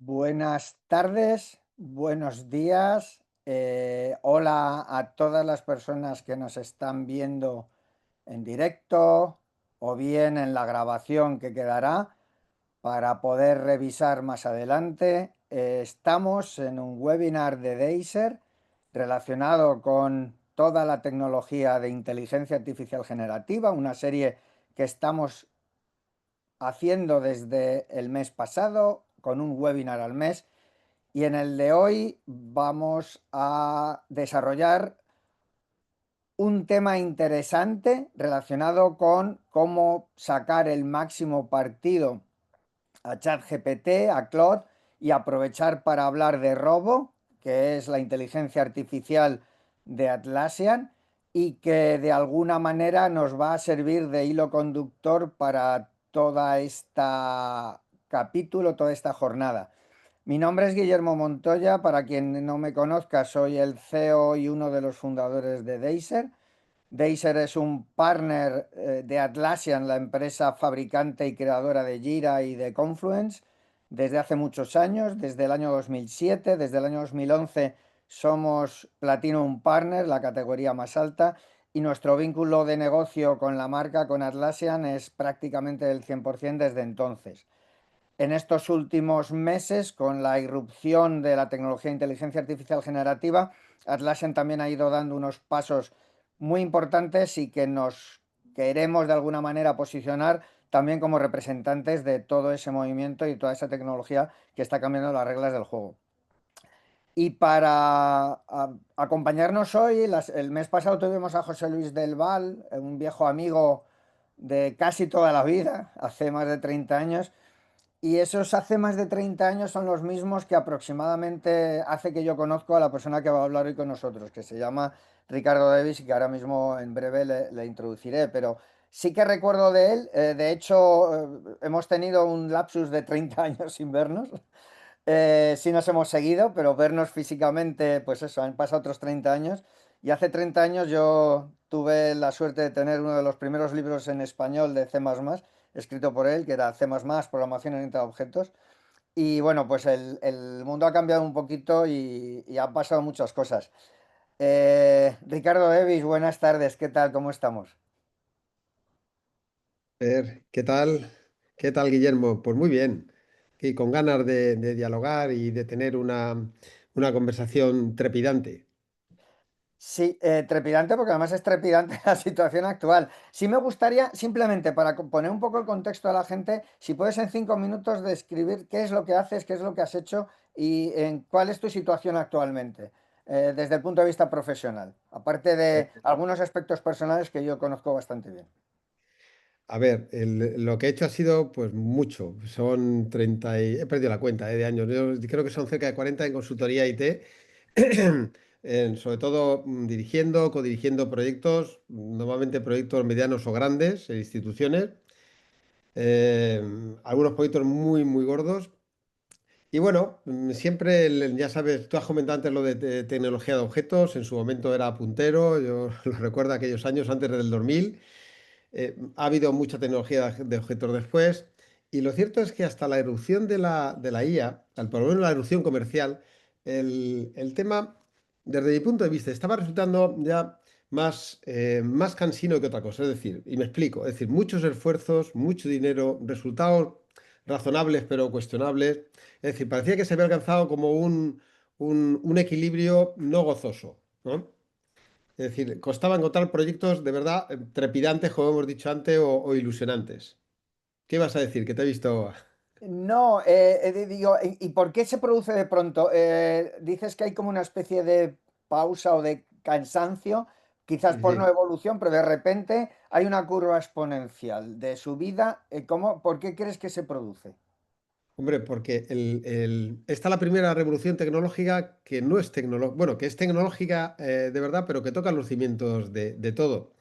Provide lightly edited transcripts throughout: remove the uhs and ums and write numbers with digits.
Buenas tardes, buenos días. Hola a todas las personas que nos están viendo en directo o bien en la grabación que quedará para poder revisar más adelante. Estamos en un webinar de Deiser relacionado con toda la tecnología de inteligencia artificial generativa, una serie que estamos haciendo desde el mes pasado con un webinar al mes. Y en el de hoy vamos a desarrollar un tema interesante relacionado con cómo sacar el máximo partido a ChatGPT, a Claude, y aprovechar para hablar de Robo, que es la inteligencia artificial de Atlassian, y que de alguna manera nos va a servir de hilo conductor para toda esta capítulo, toda esta jornada. Mi nombre es Guillermo Montoya, para quien no me conozca, soy el CEO y uno de los fundadores de Deiser. Deiser es un partner de Atlassian, la empresa fabricante y creadora de Jira y de Confluence, desde hace muchos años, desde el año 2007, desde el año 2011 somos Platinum Partner, la categoría más alta, y nuestro vínculo de negocio con la marca, con Atlassian, es prácticamente del 100% desde entonces. En estos últimos meses, con la irrupción de la tecnología de inteligencia artificial generativa, Atlassian también ha ido dando unos pasos muy importantes y que nos queremos de alguna manera posicionar también como representantes de todo ese movimiento y toda esa tecnología que está cambiando las reglas del juego. Y para acompañarnos hoy, el mes pasado tuvimos a José Luis del Val, un viejo amigo de casi toda la vida, hace más de 30 años, y esos hace más de 30 años son los mismos que aproximadamente hace que yo conozco a la persona que va a hablar hoy con nosotros, que se llama Ricardo Davis y que ahora mismo en breve le introduciré, pero sí que recuerdo de él. De hecho, hemos tenido un lapsus de 30 años sin vernos. Sí nos hemos seguido, pero vernos físicamente, pues eso, han pasado otros 30 años. Y hace 30 años yo tuve la suerte de tener uno de los primeros libros en español de C++, escrito por él, que era C++, Programación Orientada a Objetos. Y bueno, pues el mundo ha cambiado un poquito y han pasado muchas cosas. Ricardo Evis, buenas tardes, ¿qué tal? ¿Cómo estamos? Ver, ¿qué tal? ¿Qué tal, Guillermo? Pues muy bien. Y con ganas de dialogar y de tener una conversación trepidante. Sí, trepidante porque además es trepidante la situación actual. Sí me gustaría, simplemente para poner un poco el contexto a la gente, si puedes en 5 minutos describir qué es lo que haces, qué es lo que has hecho y en cuál es tu situación actualmente, desde el punto de vista profesional, aparte de algunos aspectos personales que yo conozco bastante bien. A ver, lo que he hecho ha sido pues mucho. Son 30 he perdido la cuenta, de años. Yo creo que son cerca de 40 en consultoría IT. Sobre todo dirigiendo, codirigiendo proyectos, normalmente proyectos medianos o grandes en instituciones. eh, Algunos proyectos muy, muy gordos. Y bueno, siempre, ya sabes, tú has comentado antes lo de tecnología de objetos, en su momento era puntero, yo lo recuerdo aquellos años antes del 2000. Ha habido mucha tecnología de objetos después, y lo cierto es que hasta la erupción de la IA, al por lo menos la erupción comercial, el tema, desde mi punto de vista, estaba resultando ya más cansino que otra cosa. Es decir, y me explico, es decir, muchos esfuerzos, mucho dinero, resultados razonables pero cuestionables. Es decir, parecía que se había alcanzado como un equilibrio no gozoso, ¿no? Es decir, costaba encontrar proyectos de verdad trepidantes, como hemos dicho antes, o ilusionantes. ¿Qué vas a decir? Que te he visto. No, digo, ¿y por qué se produce de pronto? Dices que hay como una especie de pausa o de cansancio, quizás por no Sí. evolución, pero de repente hay una curva exponencial de subida. ¿Por qué crees que se produce? Hombre, porque esta es la primera revolución tecnológica que no es tecnológica, bueno, que es tecnológica de verdad, pero que toca los cimientos de todo.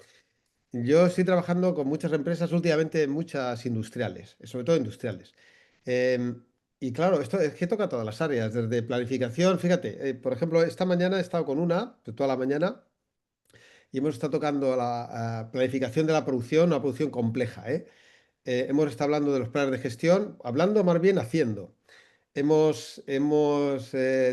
Yo estoy trabajando con muchas empresas últimamente, muchas industriales, sobre todo industriales. Em, y claro, esto es que toca todas las áreas, desde planificación, fíjate, por ejemplo, esta mañana he estado con una, de toda la mañana, y hemos estado tocando la planificación de la producción, una producción compleja, ¿eh? Hemos estado hablando de los planes de gestión, hablando más bien haciendo. hemos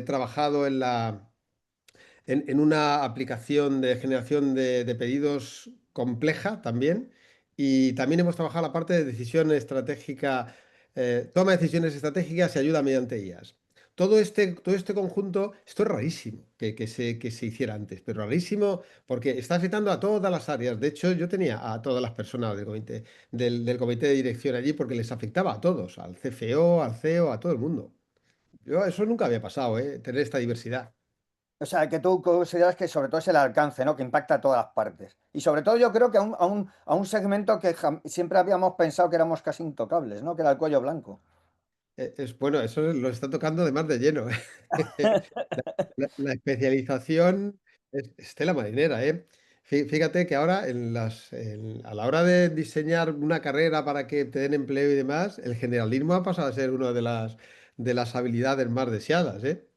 trabajado en una aplicación de generación de pedidos compleja también. Y también hemos trabajado la parte de decisión estratégica, toma de decisiones estratégicas y ayuda mediante IAs. Todo este conjunto, esto es rarísimo que se hiciera antes, pero rarísimo porque está afectando a todas las áreas. De hecho, yo tenía a todas las personas del comité de dirección allí porque les afectaba a todos, al CFO, al CEO, a todo el mundo. Yo, eso nunca había pasado, tener esta diversidad. O sea, que tú consideras que sobre todo es el alcance, ¿no? Que impacta a todas las partes. Y sobre todo yo creo que a un segmento que siempre habíamos pensado que éramos casi intocables, ¿no? Que era el cuello blanco. Bueno, eso lo está tocando de más de lleno. La especialización es tela marinera, ¿eh? Fíjate que ahora a la hora de diseñar una carrera para que te den empleo y demás, el generalismo ha pasado a ser una de las habilidades más deseadas, ¿eh?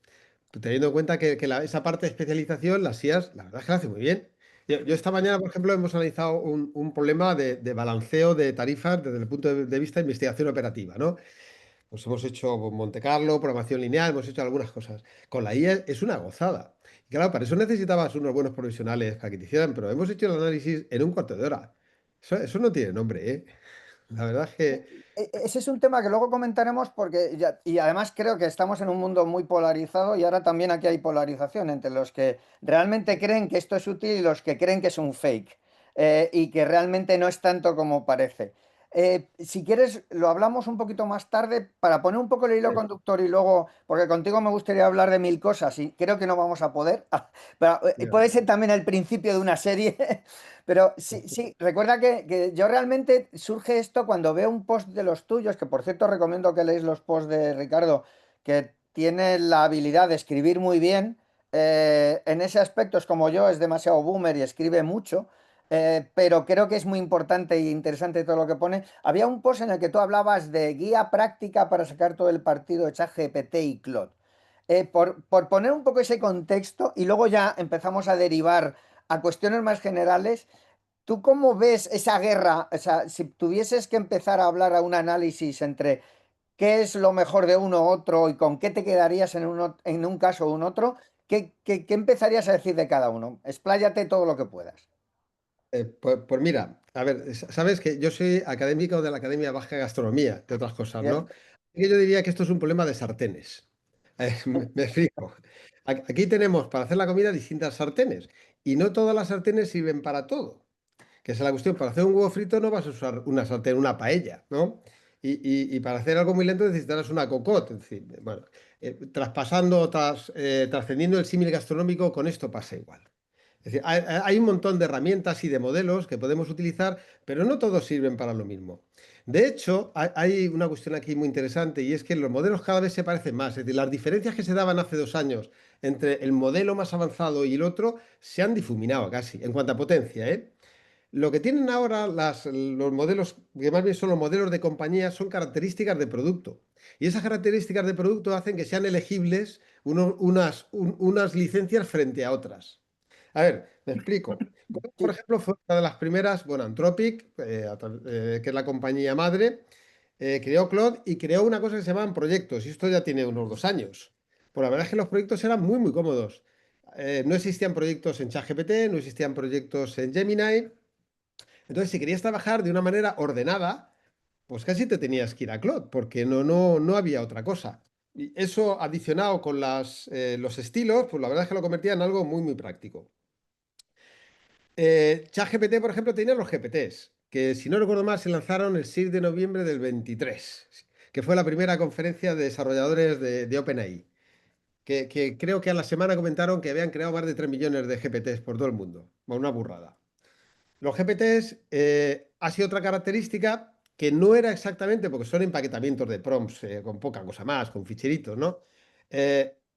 Teniendo en cuenta que esa parte de especialización, las IAs, la verdad es que la hace muy bien. Yo esta mañana, por ejemplo, hemos analizado un problema de balanceo de tarifas desde el punto de vista de investigación operativa, ¿no? Pues hemos hecho Monte Carlo, programación lineal, hemos hecho algunas cosas. Con la IA es una gozada. Y claro, para eso necesitabas unos buenos profesionales para que te hicieran, pero hemos hecho el análisis en un cuarto de hora. Eso no tiene nombre, ¿eh? La verdad es que Ese es un tema que luego comentaremos porque y además creo que estamos en un mundo muy polarizado y ahora también aquí hay polarización entre los que realmente creen que esto es útil y los que creen que es un fake y que realmente no es tanto como parece. Si quieres, lo hablamos un poquito más tarde para poner un poco el hilo conductor y luego, porque contigo me gustaría hablar de mil cosas y creo que no vamos a poder, pero ya, puede ser también el principio de una serie. Pero sí, sí, recuerda que yo realmente surge esto cuando veo un post de los tuyos, que por cierto recomiendo que leáis los posts de Ricardo, que tiene la habilidad de escribir muy bien. En ese aspecto es como yo, es demasiado boomer y escribe mucho, pero creo que es muy importante e interesante todo lo que pone. Había un post en el que tú hablabas de guía práctica para sacar todo el partido de ChatGPT y Claude. Por poner un poco ese contexto y luego ya empezamos a derivar a cuestiones más generales. ¿Tú cómo ves esa guerra? O sea, si tuvieses que empezar a hablar a un análisis entre qué es lo mejor de uno u otro y con qué te quedarías en un caso o en otro, ¿qué empezarías a decir de cada uno? Expláyate todo lo que puedas. pues mira, a ver, sabes que yo soy académico de la Academia Baja de Gastronomía, de otras cosas, ¿no? Bien. Así que yo diría que esto es un problema de sartenes. Me explico. Aquí tenemos para hacer la comida distintas sartenes y no todas las sartenes sirven para todo. Que esa es la cuestión. Para hacer un huevo frito no vas a usar una sartén, una paella, ¿no? Y para hacer algo muy lento necesitarás una cocotte. Es decir, bueno, trascendiendo el símil gastronómico, con esto pasa igual. Es decir, hay un montón de herramientas y de modelos que podemos utilizar, pero no todos sirven para lo mismo. De hecho, hay una cuestión aquí muy interesante y es que los modelos cada vez se parecen más. Es decir, las diferencias que se daban hace 2 años entre el modelo más avanzado y el otro se han difuminado casi en cuanto a potencia, ¿eh? Lo que tienen ahora los modelos, que más bien son los modelos de compañía, son características de producto. Y esas características de producto hacen que sean elegibles unas licencias frente a otras. A ver, me explico. Google, por Sí. ejemplo, fue una de las primeras, bueno, Anthropic, que es la compañía madre, creó Claude y creó una cosa que se llamaban proyectos. Y esto ya tiene unos 2 años. Pues la verdad es que los proyectos eran muy, muy cómodos. No existían proyectos en ChatGPT, no existían proyectos en Gemini. Entonces, si querías trabajar de una manera ordenada, pues casi te tenías que ir a Claude, porque no había otra cosa. Y eso adicionado con los estilos, pues la verdad es que lo convertía en algo muy, muy práctico. ChatGPT, por ejemplo, tenía los GPTs, que si no recuerdo mal se lanzaron el 6 de noviembre del 23, que fue la primera conferencia de desarrolladores de OpenAI, que creo que a la semana comentaron que habían creado más de 3 millones de GPTs por todo el mundo. Bueno, una burrada. Los GPTs ha sido otra característica que no era exactamente, porque son empaquetamientos de prompts con poca cosa más, con ficheritos, ¿no?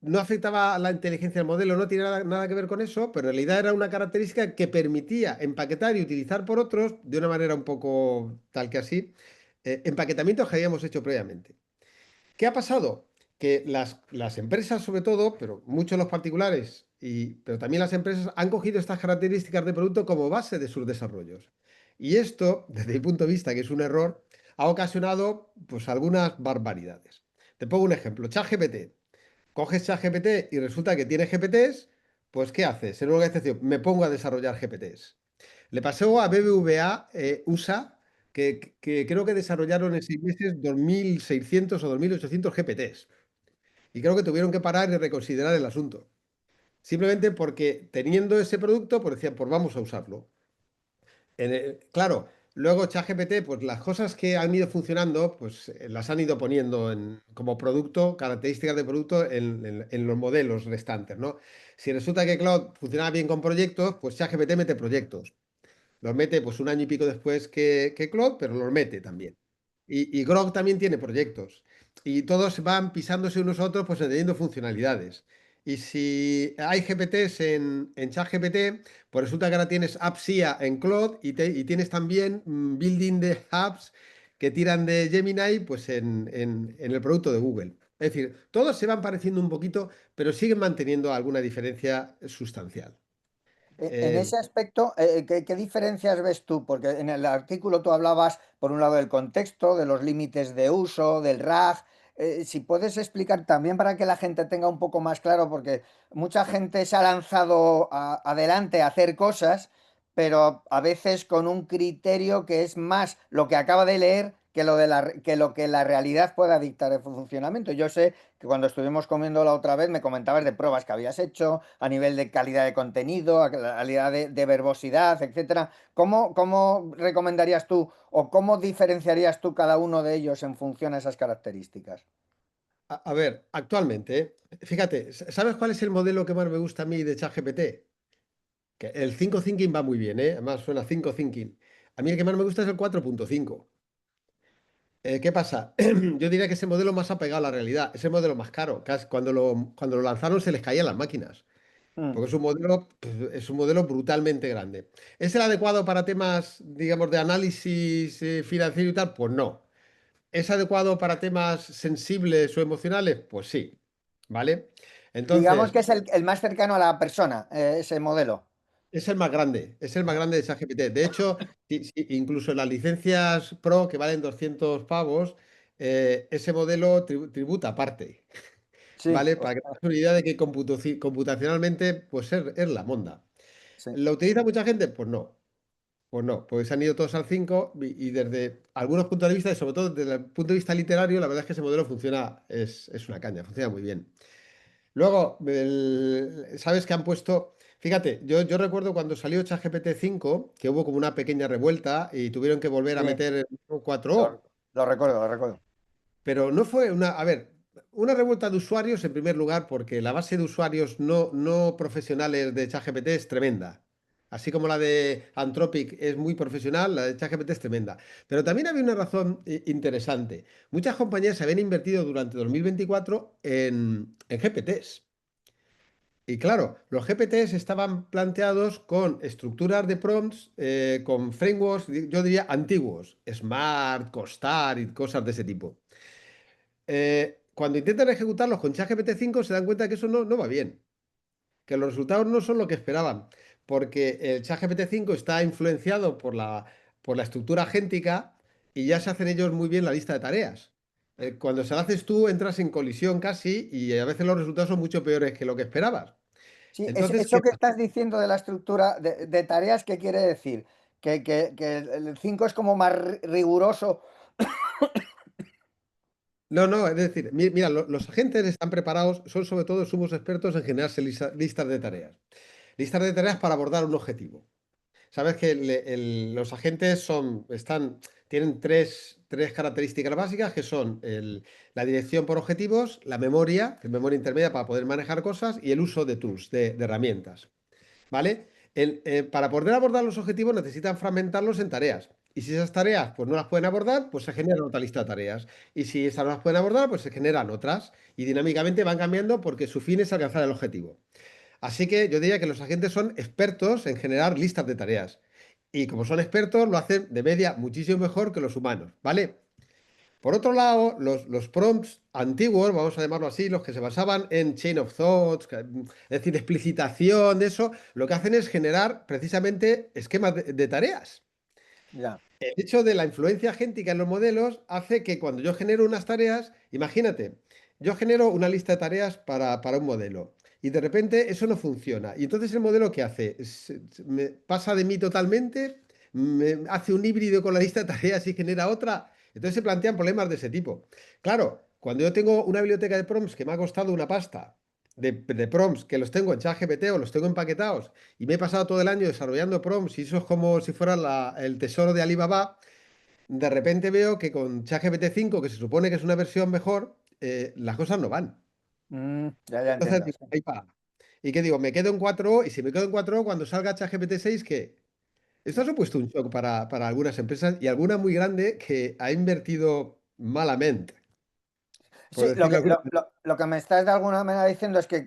No afectaba a la inteligencia del modelo, no tiene nada que ver con eso, pero en realidad era una característica que permitía empaquetar y utilizar por otros de una manera un poco tal que así, empaquetamientos que habíamos hecho previamente. ¿Qué ha pasado? Que las empresas, sobre todo, pero muchos los particulares, pero también las empresas, han cogido estas características de producto como base de sus desarrollos. Y esto, desde mi punto de vista, que es un error, ha ocasionado pues, algunas barbaridades. Te pongo un ejemplo, ChatGPT. Coges ChatGPT y resulta que tiene GPTs, pues ¿qué haces? En una organización, me pongo a desarrollar GPTs. Le pasó a BBVA USA, que creo que desarrollaron en 6 meses 2.600 o 2.800 GPTs. Y creo que tuvieron que parar y reconsiderar el asunto. Simplemente porque teniendo ese producto, pues decían, pues vamos a usarlo. Claro, luego ChatGPT, pues las cosas que han ido funcionando, pues las han ido poniendo como producto, características de producto en los modelos restantes, ¿no? Si resulta que Cloud funcionaba bien con proyectos, pues ChatGPT mete proyectos. Los mete pues un año y pico después que Claude, pero los mete también. Y Grok también tiene proyectos. Y todos van pisándose unos a otros, pues añadiendo funcionalidades. Y si hay GPTs en ChatGPT, pues resulta que ahora tienes apps IA en Claude y tienes también building de apps que tiran de Gemini, pues en el producto de Google. Es decir, todos se van pareciendo un poquito, pero siguen manteniendo alguna diferencia sustancial. En Eh, ese aspecto, ¿qué diferencias ves tú? Porque en el artículo tú hablabas, por un lado, del contexto, de los límites de uso, del RAG. Si puedes explicar también para que la gente tenga un poco más claro, porque mucha gente se ha lanzado adelante a hacer cosas, pero a veces con un criterio que es más lo que acaba de leer que lo que la realidad pueda dictar el funcionamiento. Yo sé que cuando estuvimos comiendo la otra vez me comentabas de pruebas que habías hecho a nivel de calidad de contenido, a calidad de verbosidad, etcétera. ¿Cómo recomendarías tú o cómo diferenciarías tú cada uno de ellos en función a esas características? A ver, actualmente, fíjate, ¿sabes cuál es el modelo que más me gusta a mí de ChatGPT? Que el 5 Thinking va muy bien, ¿eh? Además suena 5 Thinking. A mí el que más me gusta es el 4.5. ¿Qué pasa? Yo diría que es el modelo más apegado a la realidad, es el modelo más caro. Cuando lo lanzaron se les caían las máquinas, Mm. porque es un modelo brutalmente grande. ¿Es el adecuado para temas, digamos, de análisis financiero y tal? Pues no. ¿Es adecuado para temas sensibles o emocionales? Pues sí, ¿vale? Digamos Entonces, que es el más cercano a la persona, ese modelo. es el más grande de ChatGPT. De hecho, incluso en las licencias Pro, que valen 200 pavos, ese modelo tributa aparte, Sí, ¿vale? Para que tengas una idea de que computacionalmente, pues es la monda. sí. ¿Lo utiliza mucha gente? Pues no. Pues no, porque se han ido todos al 5 y desde algunos puntos de vista, y sobre todo desde el punto de vista literario, la verdad es que ese modelo funciona, es una caña, funciona muy bien. Luego, sabes que han puesto, fíjate, yo recuerdo cuando salió ChatGPT 5, que hubo como una pequeña revuelta y tuvieron que volver a Sí, meter el lo, 4O, lo recuerdo, lo recuerdo. pero no fue a ver, una revuelta de usuarios en primer lugar, porque la base de usuarios no profesionales de ChatGPT es tremenda. Así como la de Anthropic es muy profesional, la de ChatGPT es tremenda. Pero también había una razón interesante. Muchas compañías habían invertido durante 2024 en GPTs. Y claro, los GPTs estaban planteados con estructuras de prompts, con frameworks, yo diría antiguos, Smart, Costar y cosas de ese tipo. Cuando intentan ejecutarlos con ChatGPT 5 se dan cuenta que eso no va bien, que los resultados no son lo que esperaban, porque el ChatGPT 5 está influenciado por la estructura agéntica y ya se hacen ellos muy bien la lista de tareas. Cuando se lo haces tú, entras en colisión casi y a veces los resultados son mucho peores que lo que esperabas. Sí, Entonces, eso ¿qué que pasa? estás diciendo de la estructura de tareas, ¿qué quiere decir? Que el 5 es como más riguroso. No, es decir, mira, los agentes están preparados, son sobre todo, somos expertos en generarse listas de tareas. Listas de tareas para abordar un objetivo. Sabes que los agentes tienen tres características básicas que son la dirección por objetivos, la memoria, que es memoria intermedia para poder manejar cosas, y el uso de tools, de herramientas. ¿Vale? Para poder abordar los objetivos necesitan fragmentarlos en tareas. Y si esas tareas pues, no las pueden abordar, pues se genera otra lista de tareas. Y si esas no las pueden abordar, pues se generan otras. Y dinámicamente van cambiando porque su fin es alcanzar el objetivo. Así que yo diría que los agentes son expertos en generar listas de tareas. Y como son expertos, lo hacen de media muchísimo mejor que los humanos, ¿vale? Por otro lado, los prompts antiguos, vamos a llamarlo así, los que se basaban en chain of thoughts, es decir, explicitación de eso, lo que hacen es generar precisamente esquemas de tareas. Ya. El hecho de la influencia agéntica en los modelos hace que cuando yo genero unas tareas, imagínate, yo genero una lista de tareas para un modelo y de repente eso no funciona. Y entonces el modelo ¿qué hace? Me pasa de mí totalmente, me hace un híbrido con la lista de tareas y genera otra. Entonces se plantean problemas de ese tipo. Claro, cuando yo tengo una biblioteca de prompts que me ha costado una pasta, de prompts que los tengo en ChatGPT o los tengo empaquetados y me he pasado todo el año desarrollando prompts y eso es como si fuera el tesoro de Alibaba, de repente veo que con ChatGPT 5, que se supone que es una versión mejor, las cosas no van. Ya Entonces entiendo, digo, sí. ahí va. ¿Y qué digo? Me quedo en 4O y si me quedo en 4O, cuando salga ChatGPT 6, ¿qué? Esto ha supuesto un shock para algunas empresas y alguna muy grande que ha invertido malamente, por Sí, lo decirlo que, de alguna manera. lo que me estás de alguna manera diciendo es que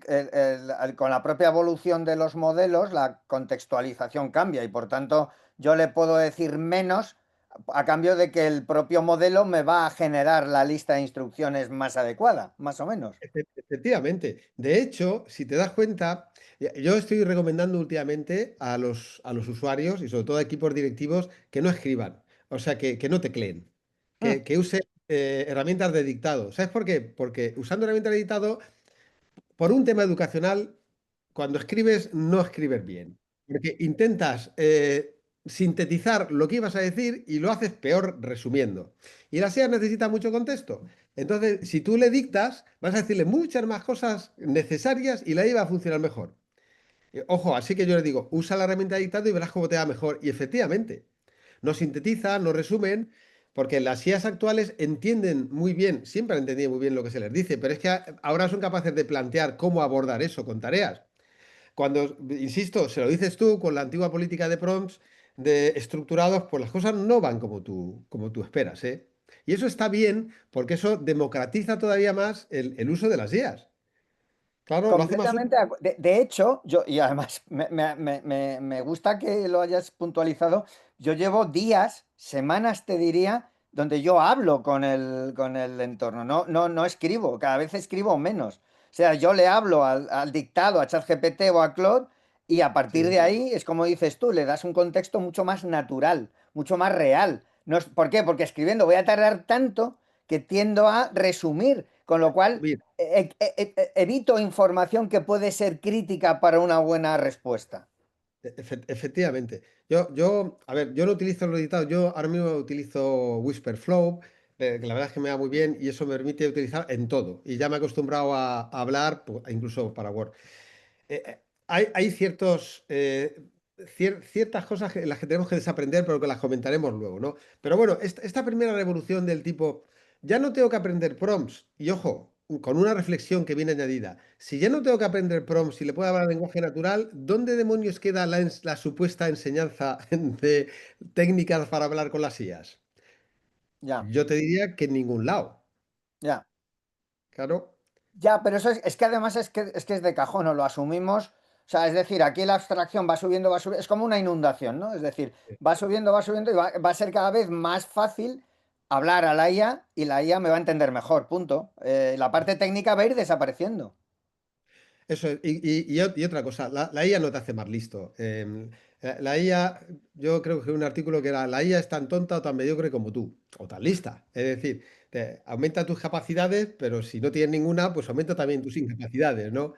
con la propia evolución de los modelos, la contextualización cambia y por tanto yo le puedo decir menos a cambio de que el propio modelo me va a generar la lista de instrucciones más adecuada, más o menos. Efectivamente. De hecho, si te das cuenta, yo estoy recomendando últimamente a los usuarios y sobre todo a equipos directivos que no escriban, o sea, que no tecleen, Mm, que usen herramientas de dictado. ¿Sabes por qué? Porque usando herramientas de dictado, por un tema educacional, cuando escribes, no escribes bien. Porque intentas sintetizar lo que ibas a decir y lo haces peor resumiendo. Y la SEA necesita mucho contexto. Entonces, si tú le dictas, vas a decirle muchas más cosas necesarias y la IA va a funcionar mejor. Ojo, así que yo le digo, usa la herramienta de dictado y verás cómo te va mejor. Y efectivamente, no sintetiza, no resumen, porque las IAs actuales entienden muy bien, siempre han entendido muy bien lo que se les dice, pero es que ahora son capaces de plantear cómo abordar eso con tareas. Cuando, insisto, se lo dices tú con la antigua política de prompts de estructurados, pues las cosas no van como tú esperas, ¿eh? Y eso está bien porque eso democratiza todavía más el uso de las IAs. Claro, lo hace más útil. completamente. De hecho, yo, y además me gusta que lo hayas puntualizado, yo llevo días, semanas te diría, donde yo hablo con el entorno, no escribo, cada vez escribo menos. O sea, yo le hablo al dictado, a ChatGPT o a Claude, y a partir Sí, de ahí es como dices tú, le das un contexto mucho más natural, mucho más real. No es, ¿por qué? Porque escribiendo voy a tardar tanto que tiendo a resumir, con lo cual mira, evito información que puede ser crítica para una buena respuesta. efectivamente. A ver, yo no utilizo el editado, yo ahora mismo utilizo Whisperflow, que la verdad es que me va muy bien y eso me permite utilizar en todo. Y ya me he acostumbrado a hablar, pues, incluso para Word. Hay ciertas cosas en las que tenemos que desaprender, pero que las comentaremos luego, ¿no? Pero bueno, esta primera revolución del tipo, ya no tengo que aprender prompts, y ojo, con una reflexión que viene añadida, si ya no tengo que aprender prompts y le puedo hablar lenguaje natural, ¿dónde demonios queda la supuesta enseñanza de técnicas para hablar con las IAs? Ya, Yo te diría que en ningún lado, ya. claro. Ya, pero eso es que además es que es de cajón, o lo asumimos. O sea, es decir, aquí la abstracción va subiendo, es como una inundación, ¿no? Es decir, va subiendo y va a ser cada vez más fácil hablar a la IA y la IA me va a entender mejor, punto. La parte técnica va a ir desapareciendo. Eso es. Y otra cosa, la IA no te hace más listo. La IA, yo creo que un artículo que era, la IA es tan tonta o tan mediocre como tú, o tan lista. Es decir, aumenta tus capacidades, pero si no tienes ninguna, pues aumenta también tus incapacidades, ¿no?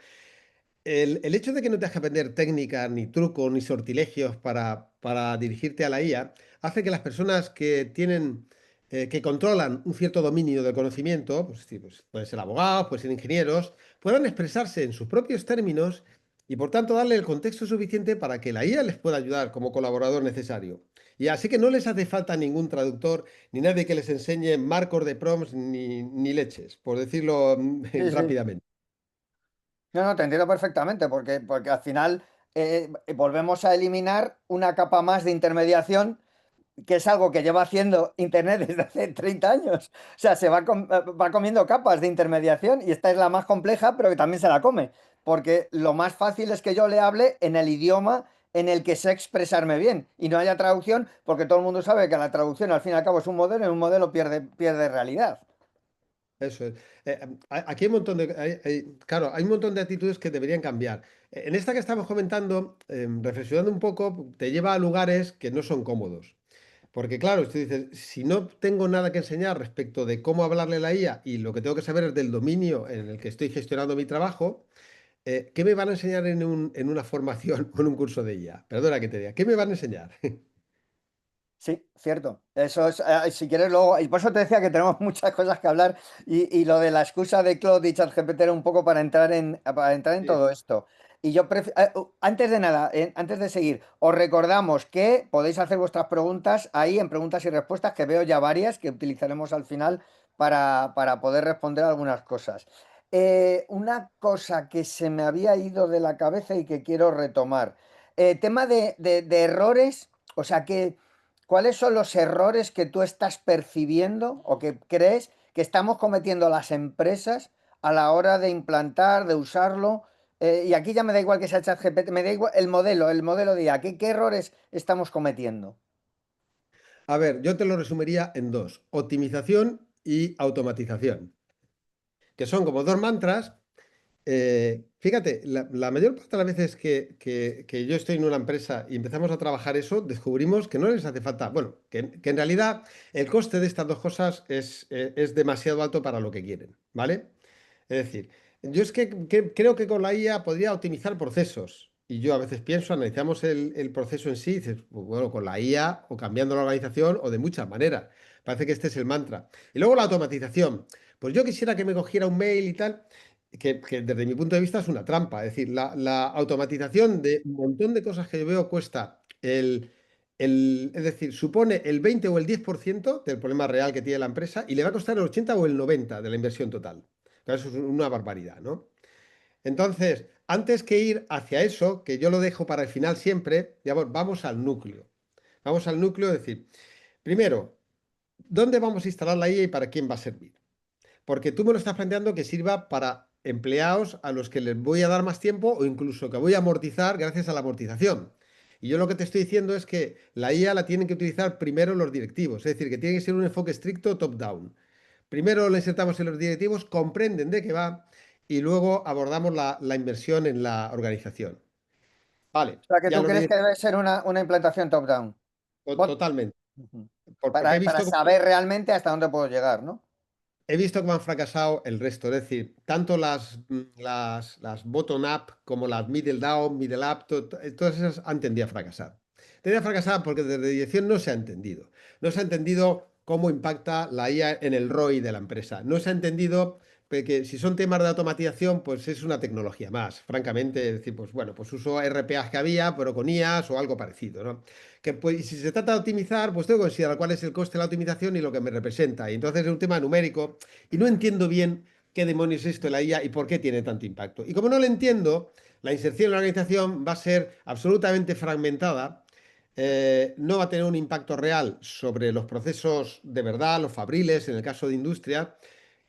El hecho de que no tengas que aprender técnicas, ni trucos, ni sortilegios para dirigirte a la IA, hace que las personas que tienen, que controlan un cierto dominio del conocimiento, pues, sí, pues pueden ser abogados, pueden ser ingenieros, puedan expresarse en sus propios términos y por tanto darle el contexto suficiente para que la IA les pueda ayudar como colaborador necesario. Y así que no les hace falta ningún traductor, ni nadie que les enseñe marcos de prompts, ni leches, por decirlo Sí, sí. rápidamente. No, te entiendo perfectamente, porque al final volvemos a eliminar una capa más de intermediación que es algo que lleva haciendo Internet desde hace 30 años. O sea, va comiendo capas de intermediación y esta es la más compleja, pero que también se la come. Porque lo más fácil es que yo le hable en el idioma en el que sé expresarme bien y no haya traducción, porque todo el mundo sabe que la traducción al fin y al cabo es un modelo y un modelo pierde realidad. Eso es. Aquí hay un montón claro, hay un montón de actitudes que deberían cambiar. En esta que estamos comentando, reflexionando un poco, te lleva a lugares que no son cómodos. Porque claro, tú dices, si no tengo nada que enseñar respecto de cómo hablarle a la IA y lo que tengo que saber es del dominio en el que estoy gestionando mi trabajo, ¿qué me van a enseñar en una formación o en un curso de IA? Perdona que te diga, ¿qué me van a enseñar? Sí, cierto. Eso es, si quieres luego, y por eso te decía que tenemos muchas cosas que hablar y lo de la excusa de Claude y ChatGPT era un poco para entrar en Sí. todo esto. Y yo antes de nada, antes de seguir, os recordamos que podéis hacer vuestras preguntas ahí en preguntas y respuestas, que veo ya varias que utilizaremos al final para poder responder algunas cosas. Una cosa que se me había ido de la cabeza y que quiero retomar. Tema de errores, o sea que... ¿Cuáles son los errores que tú estás percibiendo o que crees que estamos cometiendo las empresas a la hora de implantar, de usarlo? Y aquí ya me da igual que sea ChatGPT, me da igual el modelo de IA. ¿Qué errores estamos cometiendo? A ver, yo te lo resumiría en dos, optimización y automatización, que son como dos mantras. Fíjate, la mayor parte de las veces que yo estoy en una empresa y empezamos a trabajar eso, descubrimos que no les hace falta, bueno, que en realidad el coste de estas dos cosas es demasiado alto para lo que quieren, ¿vale? Es decir, yo es que creo que con la IA podría optimizar procesos. Y yo a veces pienso, analizamos el proceso en sí, y dices, "Pues bueno, con la IA o cambiando la organización o de muchas maneras. Parece que este es el mantra. Y luego la automatización. Pues yo quisiera que me cogiera un mail y tal, que desde mi punto de vista es una trampa. Es decir, la automatización de un montón de cosas que yo veo cuesta es decir, supone el 20 o el 10% del problema real que tiene la empresa y le va a costar el 80 o el 90 de la inversión total. Claro, eso es una barbaridad, ¿no? Entonces, antes que ir hacia eso, que yo lo dejo para el final siempre, digamos, vamos al núcleo. Vamos al núcleo, es decir, primero, ¿dónde vamos a instalar la IA y para quién va a servir? Porque tú me lo estás planteando que sirva para empleados a los que les voy a dar más tiempo o incluso que voy a amortizar gracias a la amortización. Y yo lo que te estoy diciendo es que la IA la tienen que utilizar primero los directivos, es decir, que tiene que ser un enfoque estricto top-down. Primero lo insertamos en los directivos, comprenden de qué va y luego abordamos la inversión en la organización. Vale, O sea, que ya tú los crees que directivos, debe ser una implantación top-down. totalmente. Ujú. Porque Para saber realmente hasta dónde puedo llegar, ¿no? he visto cómo han fracasado el resto. Es decir, tanto las bottom-up como las middle-down, middle-up, todas esas han tendido a fracasar. Tendido a fracasar porque desde dirección no se ha entendido. No se ha entendido cómo impacta la IA en el ROI de la empresa. No se ha entendido que si son temas de automatización, pues es una tecnología más, francamente. Es decir, pues bueno, pues uso RPAs que había, pero con IAs o algo parecido, ¿no? Que pues, y si se trata de optimizar, pues tengo que considerar cuál es el coste de la optimización y lo que me representa. Y entonces es un tema numérico y no entiendo bien qué demonios es esto de la IA y por qué tiene tanto impacto. Y como no lo entiendo, la inserción en la organización va a ser absolutamente fragmentada, no va a tener un impacto real sobre los procesos de verdad, los fabriles, en el caso de industria,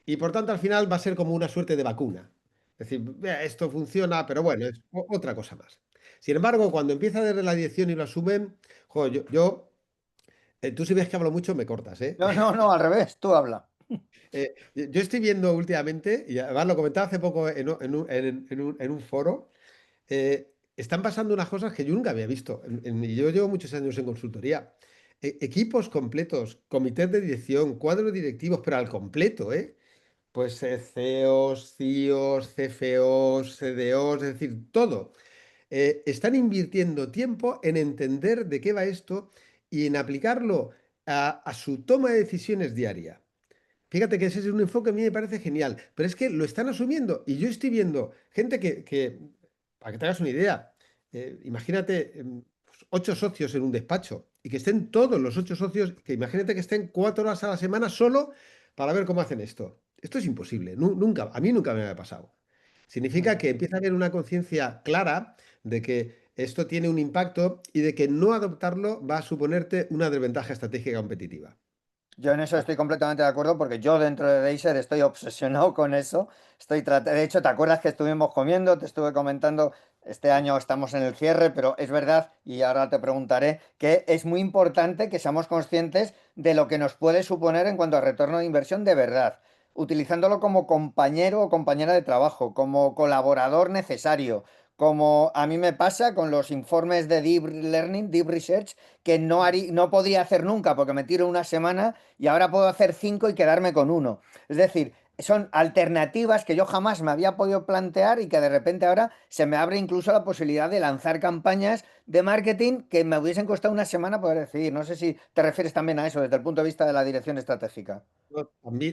y por tanto al final va a ser como una suerte de vacuna. Es decir, esto funciona, pero bueno, es otra cosa más. Sin embargo, cuando empieza desde la dirección y lo asumen, jo, tú si ves que hablo mucho, me cortas, ¿eh? No, no, no, al revés, tú habla. Yo estoy viendo últimamente, y además lo comentaba hace poco en un foro, están pasando unas cosas que yo nunca había visto. Yo llevo muchos años en consultoría. Equipos completos, comités de dirección, cuadros directivos, pero al completo, ¿eh? Pues CEOs, CIOs, CFOs, CDOs, es decir, todo. Están invirtiendo tiempo en entender de qué va esto y en aplicarlo a su toma de decisiones diaria. Fíjate que ese es un enfoque que a mí me parece genial, pero es que lo están asumiendo y yo estoy viendo gente para que te hagas una idea, imagínate pues, 8 socios en un despacho y que estén todos los 8 socios, que imagínate que estén 4 horas a la semana solo para ver cómo hacen esto. Esto es imposible, nunca, a mí nunca me ha pasado. Significa que empieza a haber una conciencia clara de que esto tiene un impacto y de que no adoptarlo va a suponerte una desventaja estratégica competitiva. Yo en eso estoy completamente de acuerdo porque yo dentro de Razer estoy obsesionado con eso. De hecho, ¿te acuerdas que estuvimos comiendo? Te estuve comentando, este año estamos en el cierre, pero es verdad, y ahora te preguntaré, que es muy importante que seamos conscientes de lo que nos puede suponer en cuanto a retorno de inversión de verdad, utilizándolo como compañero o compañera de trabajo, como colaborador necesario, como a mí me pasa con los informes de Deep Learning, Deep Research, que no podría hacer nunca porque me tiro una semana y ahora puedo hacer cinco y quedarme con uno. Es decir, son alternativas que yo jamás me había podido plantear y que de repente ahora se me abre incluso la posibilidad de lanzar campañas de marketing que me hubiesen costado una semana poder decidir. No sé si te refieres también a eso desde el punto de vista de la dirección estratégica. No,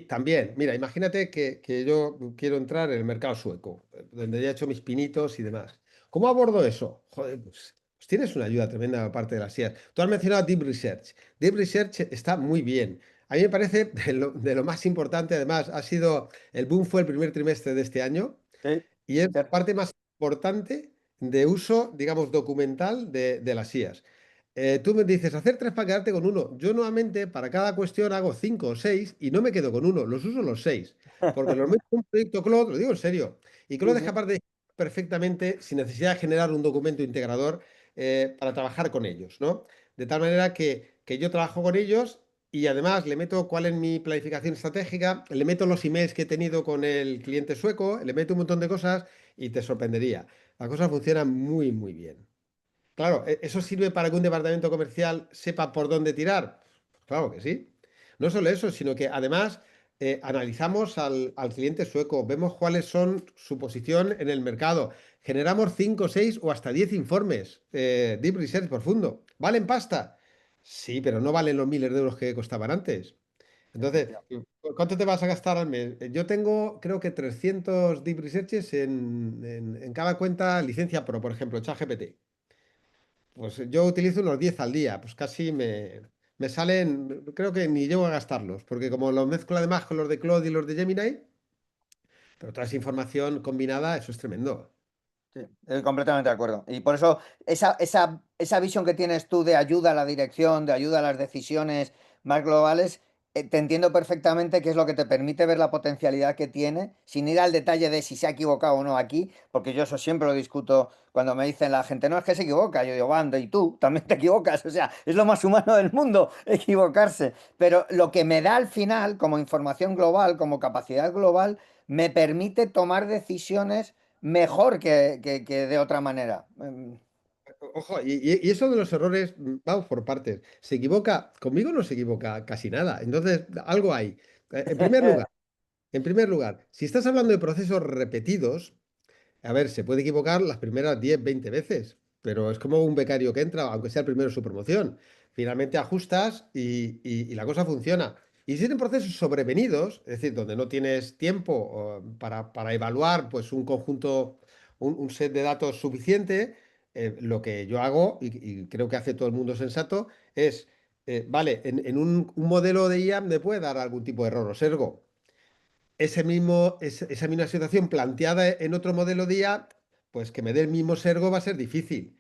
también, mira, imagínate que yo quiero entrar en el mercado sueco, donde ya he hecho mis pinitos y demás. ¿Cómo abordo eso? Joder, pues tienes una ayuda tremenda por parte de las IAs. Tú has mencionado Deep Research. Deep Research está muy bien. A mí me parece de lo más importante, además, ha sido, el boom fue el primer trimestre de este año Sí, y es la cierto. parte más importante de uso, digamos, documental de las IAs. Tú me dices, hacer tres para quedarte con uno. Yo nuevamente para cada cuestión hago cinco o seis y no me quedo con uno, los uso los seis. Porque los meto en un proyecto Cloud, lo digo en serio, y Cloud Sí, es sí. capaz de perfectamente, sin necesidad de generar un documento integrador para trabajar con ellos, ¿no? De tal manera que yo trabajo con ellos y además le meto cuál es mi planificación estratégica, le meto los emails que he tenido con el cliente sueco, le meto un montón de cosas y te sorprendería. La cosa funciona muy, muy bien. Claro, ¿eso sirve para que un departamento comercial sepa por dónde tirar? Pues claro que sí. No solo eso, sino que además analizamos al cliente sueco, vemos cuáles son su posición en el mercado, generamos 5, 6 o hasta 10 informes, deep research profundo. ¿Valen pasta? Sí, pero no valen los miles de euros que costaban antes. Entonces, Efectivamente. ¿cuánto te vas a gastar al mes? Yo tengo, creo que 300 deep researches en cada cuenta licencia Pro, por ejemplo, ChatGPT. Pues yo utilizo unos 10 al día, pues casi me salen, creo que ni llego a gastarlos, porque como los mezclo además con los de Claude y los de Gemini, pero toda esa información combinada, eso es tremendo. Sí, completamente de acuerdo. Y por eso esa visión que tienes tú de ayuda a la dirección, de ayuda a las decisiones más globales, te entiendo perfectamente que es lo que te permite ver la potencialidad que tiene, sin ir al detalle de si se ha equivocado o no aquí, porque yo eso siempre lo discuto cuando me dicen la gente, no es que se equivoca, yo digo, anda, y tú también te equivocas, o sea, es lo más humano del mundo equivocarse, pero lo que me da al final, como información global, como capacidad global, me permite tomar decisiones mejor que de otra manera. Ojo, y eso de los errores, vamos por partes. Se equivoca, conmigo no se equivoca casi nada. Entonces, algo hay. En primer lugar, si estás hablando de procesos repetidos, a ver, se puede equivocar las primeras 10, 20 veces, pero es como un becario que entra, aunque sea el primero en su promoción. Finalmente ajustas y la cosa funciona. Y si tienen procesos sobrevenidos, es decir, donde no tienes tiempo para evaluar pues, un conjunto, un set de datos suficiente, lo que yo hago, y creo que hace todo el mundo sensato, es, vale, en un modelo de IA me puede dar algún tipo de error o sesgo esa misma situación planteada en otro modelo de IA, pues que me dé el mismo sergo va a ser difícil.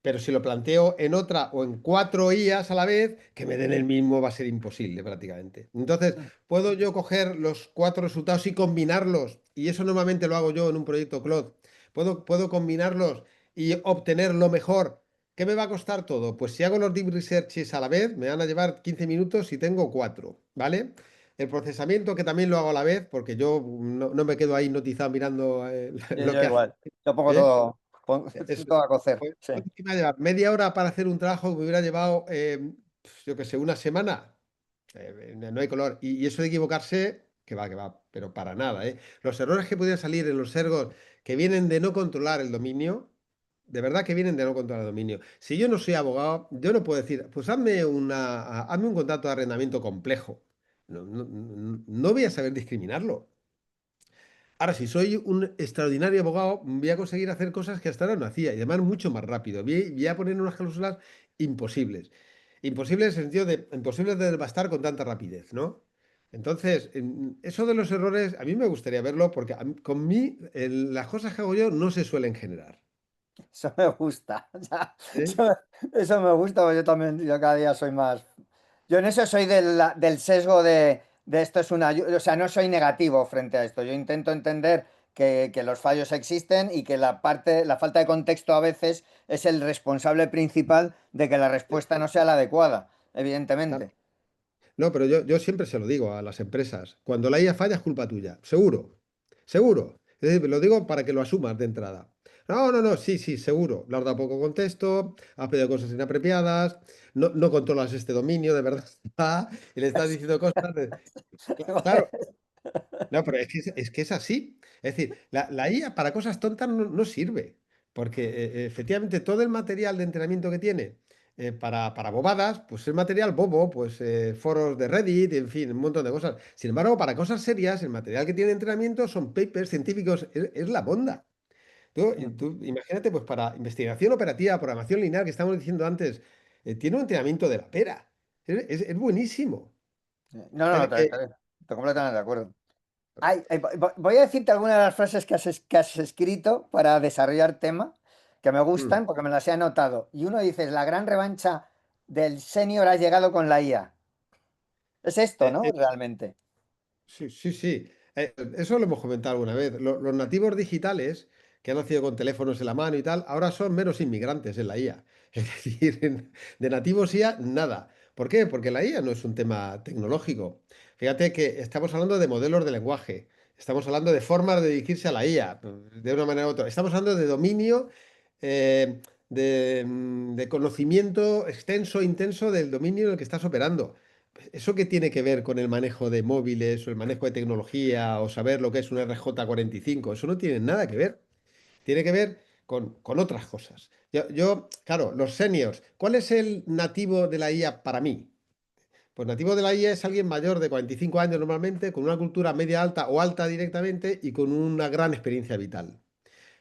Pero si lo planteo en otra o en cuatro IAs a la vez, que me den el mismo va a ser imposible prácticamente. Entonces, puedo yo coger los cuatro resultados y combinarlos, y eso normalmente lo hago yo en un proyecto Cloud. Puedo combinarlos y obtener lo mejor. ¿Qué me va a costar todo? Pues si hago los deep researches a la vez, me van a llevar 15 minutos y tengo cuatro, ¿vale? El procesamiento, que también lo hago a la vez, porque yo no me quedo ahí hipnotizado mirando Y lo yo que hace. igual. Lo pongo ¿Eh? todo, Eso todo a cocer. pues, Sí. ¿cuánto me va a llevar? Media hora para hacer un trabajo que me hubiera llevado, yo qué sé, una semana. No hay color. Y eso de equivocarse, que va, pero para nada, ¿eh? Los errores que podían salir en los ergos que vienen de no controlar el dominio, de verdad que vienen de no controlar el dominio. Si yo no soy abogado, yo no puedo decir, pues hazme un contrato de arrendamiento complejo. No voy a saber discriminarlo. Ahora, si soy un extraordinario abogado, voy a conseguir hacer cosas que hasta ahora no hacía y además mucho más rápido. Voy a poner unas cláusulas imposibles. Imposibles en el sentido de imposibles de devastar con tanta rapidez, ¿no? Entonces, eso de los errores, a mí me gustaría verlo porque con mí las cosas que hago yo no se suelen generar. Eso me gusta. O sea, ¿Eh? eso me gusta, porque yo también, yo cada día soy más. Yo en eso soy del sesgo de esto es una. O sea, no soy negativo frente a esto. Yo intento entender que los fallos existen y que la falta de contexto a veces es el responsable principal de que la respuesta no sea la adecuada, Claro. evidentemente. No, pero yo siempre se lo digo a las empresas. Cuando la IA falla es culpa tuya. Seguro. Seguro. Es decir, lo digo para que lo asumas de entrada. No, no, no, sí, sí, seguro. Le has dado poco contexto, has pedido cosas inapropiadas, no controlas este dominio de verdad, y le estás diciendo cosas Claro, no, pero es que es así. Es decir, la IA para cosas tontas no sirve, porque efectivamente todo el material de entrenamiento que tiene para bobadas, pues es material bobo, pues foros de Reddit, en fin, un montón de cosas. Sin embargo, para cosas serias, el material que tiene de entrenamiento son papers científicos, es la bonda. Tú imagínate, pues para investigación operativa, programación lineal, que estamos diciendo antes, tiene un entrenamiento de la pera. Es buenísimo. No, no, Pero, estoy completamente de acuerdo. Ay, voy a decirte algunas de las frases que has escrito para desarrollar tema, que me mm, gustan porque me las he anotado. Y uno dice, la gran revancha del senior ha llegado con la IA. Es esto, eh, ¿no? eh, Realmente. Sí, sí, sí. Eso lo hemos comentado alguna vez. Los nativos digitales que han nacido con teléfonos en la mano y tal, ahora son meros inmigrantes en la IA. Es decir, de nativos IA, nada. ¿Por qué? Porque la IA no es un tema tecnológico. Fíjate que estamos hablando de modelos de lenguaje, estamos hablando de formas de dirigirse a la IA, de una manera u otra. Estamos hablando de dominio, de conocimiento extenso, intenso del dominio en el que estás operando. ¿Eso qué tiene que ver con el manejo de móviles o el manejo de tecnología o saber lo que es un RJ45? Eso no tiene nada que ver. Tiene que ver con otras cosas. Claro, los seniors, ¿cuál es el nativo de la IA para mí? Pues nativo de la IA es alguien mayor de 45 años normalmente, con una cultura media alta o alta directamente y con una gran experiencia vital.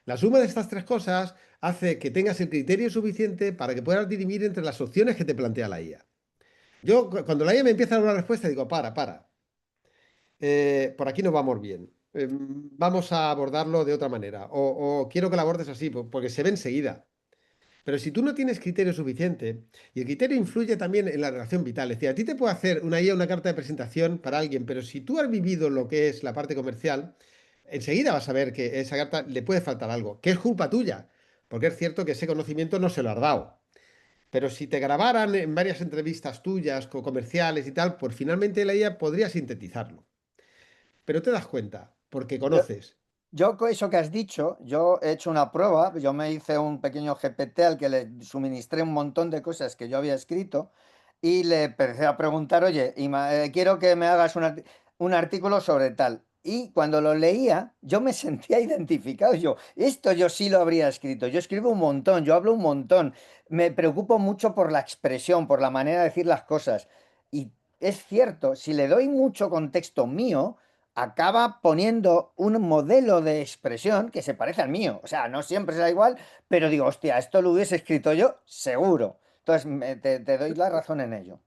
La suma de estas tres cosas hace que tengas el criterio suficiente para que puedas dirimir entre las opciones que te plantea la IA. Cuando la IA me empieza a dar una respuesta, digo, para. Por aquí no vamos bien. Vamos a abordarlo de otra manera. O quiero que la abordes así, porque se ve enseguida. Pero si tú no tienes criterio suficiente, y el criterio influye también en la relación vital, es decir, a ti te puede hacer una guía, una carta de presentación para alguien, pero si tú has vivido lo que es la parte comercial, enseguida vas a ver que a esa carta le puede faltar algo, que es culpa tuya, porque es cierto que ese conocimiento no se lo has dado. Pero si te grabaran en varias entrevistas tuyas, comerciales y tal, pues finalmente la IA podría sintetizarlo. Pero te das cuenta, porque Yo, conoces. yo con eso que has dicho, yo he hecho una prueba, yo me hice un pequeño GPT al que le suministré un montón de cosas que yo había escrito y le empecé a preguntar, oye, quiero que me hagas un artículo sobre tal. Y cuando lo leía, yo me sentía identificado. Yo, esto yo sí lo habría escrito. Yo escribo un montón, yo hablo un montón. Me preocupo mucho por la expresión, por la manera de decir las cosas. Y es cierto, si le doy mucho contexto mío, acaba poniendo un modelo de expresión que se parece al mío. O sea, no siempre será igual, pero digo, hostia, esto lo hubiese escrito yo, seguro. Entonces, te doy la razón en ello.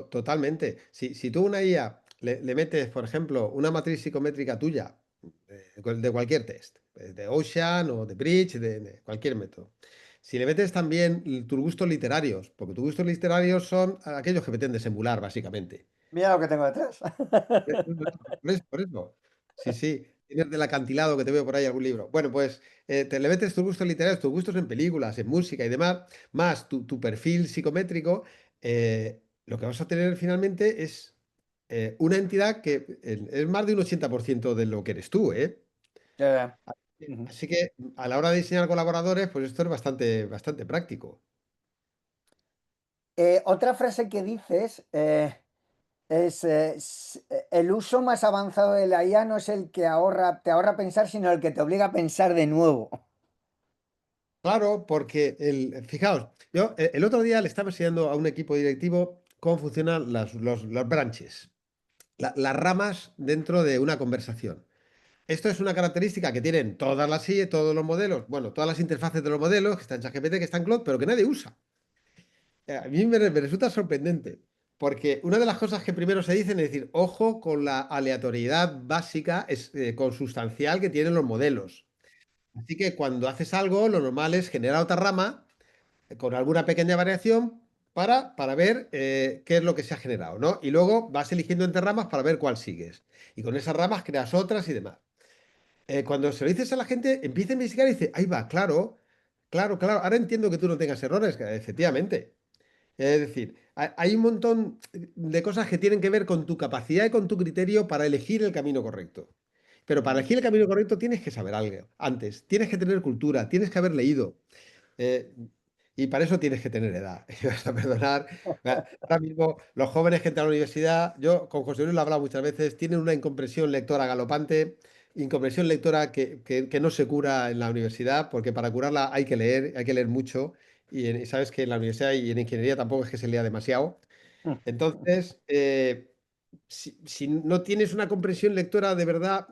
Totalmente. Si tú a una IA le metes, por ejemplo, una matriz psicométrica tuya, de cualquier test, de Ocean o de Bridge, de cualquier método. Si le metes también tus gustos literarios, porque tus gustos literarios son aquellos que pretenden emular, básicamente. Mira lo que tengo detrás. Por eso, por eso. Sí, sí. Tienes del acantilado que te veo por ahí algún libro. Bueno, pues te le metes tus gustos literarios, tus gustos en películas, en música y demás, más tu perfil psicométrico, lo que vas a tener finalmente es una entidad que es más de un 80% de lo que eres tú, ¿eh? Eh, ujú. Así que a la hora de diseñar colaboradores, pues esto es bastante, bastante práctico. Otra frase que dices es, el uso más avanzado de la IA no es el que te ahorra pensar, sino el que te obliga a pensar de nuevo. Claro, porque fijaos, yo el otro día le estaba enseñando a un equipo directivo cómo funcionan los branches, las ramas dentro de una conversación. Esto es una característica que tienen todas las IE, todos los modelos, bueno, todas las interfaces de los modelos, que están en ChatGPT, que están en Claude, pero que nadie usa. A mí me resulta sorprendente, porque una de las cosas que primero se dicen es decir, ojo con la aleatoriedad básica, consustancial que tienen los modelos. Así que cuando haces algo, lo normal es generar otra rama con alguna pequeña variación para ver qué es lo que se ha generado, ¿no? Y luego vas eligiendo entre ramas para ver cuál sigues. Y con esas ramas creas otras y demás. Cuando se lo dices a la gente, empieza a investigar y dice, ahí va, claro, claro, claro, ahora entiendo que tú no tengas errores, que efectivamente. Es decir, hay un montón de cosas que tienen que ver con tu capacidad y con tu criterio para elegir el camino correcto. Pero para Mm. elegir el camino correcto tienes que saber algo antes, tienes que tener cultura, tienes que haber leído. eh, y para eso tienes que tener edad. Y vas a perdonar. Ahora mismo, los jóvenes que entran a la universidad, yo con José Luis lo he hablado muchas veces, tienen una incomprensión lectora galopante, incomprensión lectora que no se cura en la universidad, porque para curarla hay que leer mucho. Y sabes que en la universidad y en ingeniería tampoco es que se lea demasiado. Entonces, si no tienes una comprensión lectora de verdad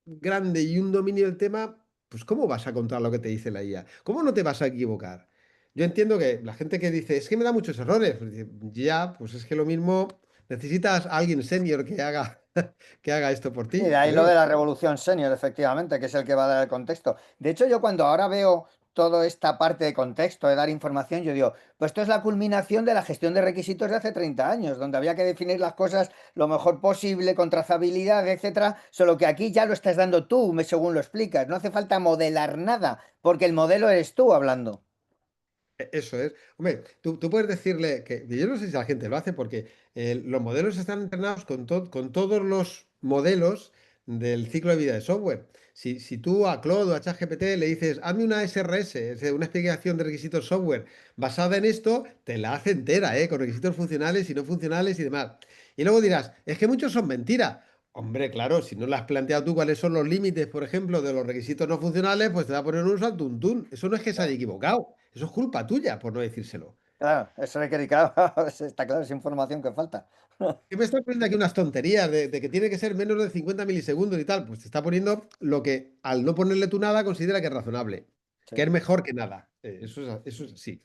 grande y un dominio del tema, pues ¿cómo vas a contar lo que te dice la IA? ¿Cómo no te vas a equivocar? Yo entiendo que la gente que dice, es que me da muchos errores, pues dice, ya, pues es que lo mismo necesitas a alguien senior que haga esto por Sí, de ti. ahí lo Creo. de la revolución senior, efectivamente, que es el que va a dar el contexto. De hecho, yo cuando ahora veo toda esta parte de contexto, de dar información, yo digo, pues esto es la culminación de la gestión de requisitos de hace 30 años, donde había que definir las cosas lo mejor posible, con trazabilidad, etcétera, solo que aquí ya lo estás dando tú, según lo explicas. No hace falta modelar nada, porque el modelo eres tú hablando. Eso es. Hombre, tú puedes decirle que yo no sé si la gente lo hace porque los modelos están entrenados con todos los modelos del ciclo de vida de software. Si tú a Claude o a ChatGPT le dices, hazme una SRS, es decir, una explicación de requisitos software basada en esto, te la hace entera, ¿eh? Con requisitos funcionales y no funcionales y demás. Y luego dirás, es que muchos son mentira. Hombre, claro, si no le has planteado tú cuáles son los límites, por ejemplo, de los requisitos no funcionales, pues te va a poner un saltuntún. Eso no es que se haya equivocado. Eso es culpa tuya por no decírselo. Claro, eso hay que, claro, está claro, es información que falta. ¿Qué me estás poniendo aquí unas tonterías de que tiene que ser menos de 50 milisegundos y tal? Pues te está poniendo lo que al no ponerle tú nada considera que es razonable, Sí. que es mejor que nada. Eso es así.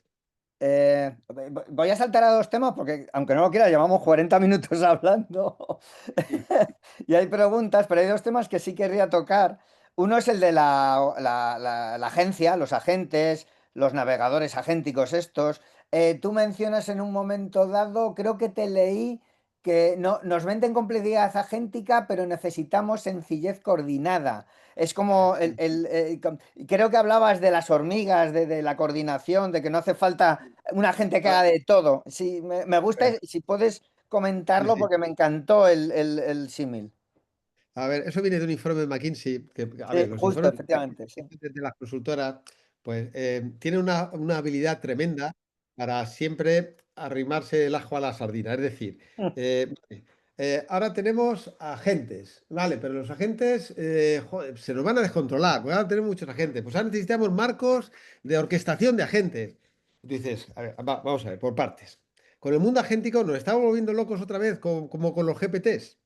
Voy a saltar a dos temas porque, aunque no lo quiera, llevamos 40 minutos hablando Sí. y hay preguntas, pero hay dos temas que sí querría tocar. Uno es el de la agencia, los agentes, los navegadores agénticos estos. Tú mencionas en un momento dado, creo que te leí que no, nos venden complejidad agéntica, pero necesitamos sencillez coordinada. Es como creo que hablabas de las hormigas, de la coordinación, de que no hace falta una gente que Ah, haga de todo. Sí, me gusta, bueno, si puedes sí, comentarlo sí. porque me encantó el símil. A ver, eso viene de un informe de McKinsey, a Sí, ver, los justo, informes de efectivamente, sí. McKinsey de las consultoras, pues tienen una habilidad tremenda para siempre arrimarse el ajo a la sardina. Es decir, vale, ahora tenemos agentes, ¿vale? Pero los agentes joder, se nos van a descontrolar, porque ahora tenemos muchos agentes. Pues ahora necesitamos marcos de orquestación de agentes. Tú dices, a ver, vamos a ver, por partes. Con el mundo agéntico nos estamos volviendo locos otra vez, como con los GPTs.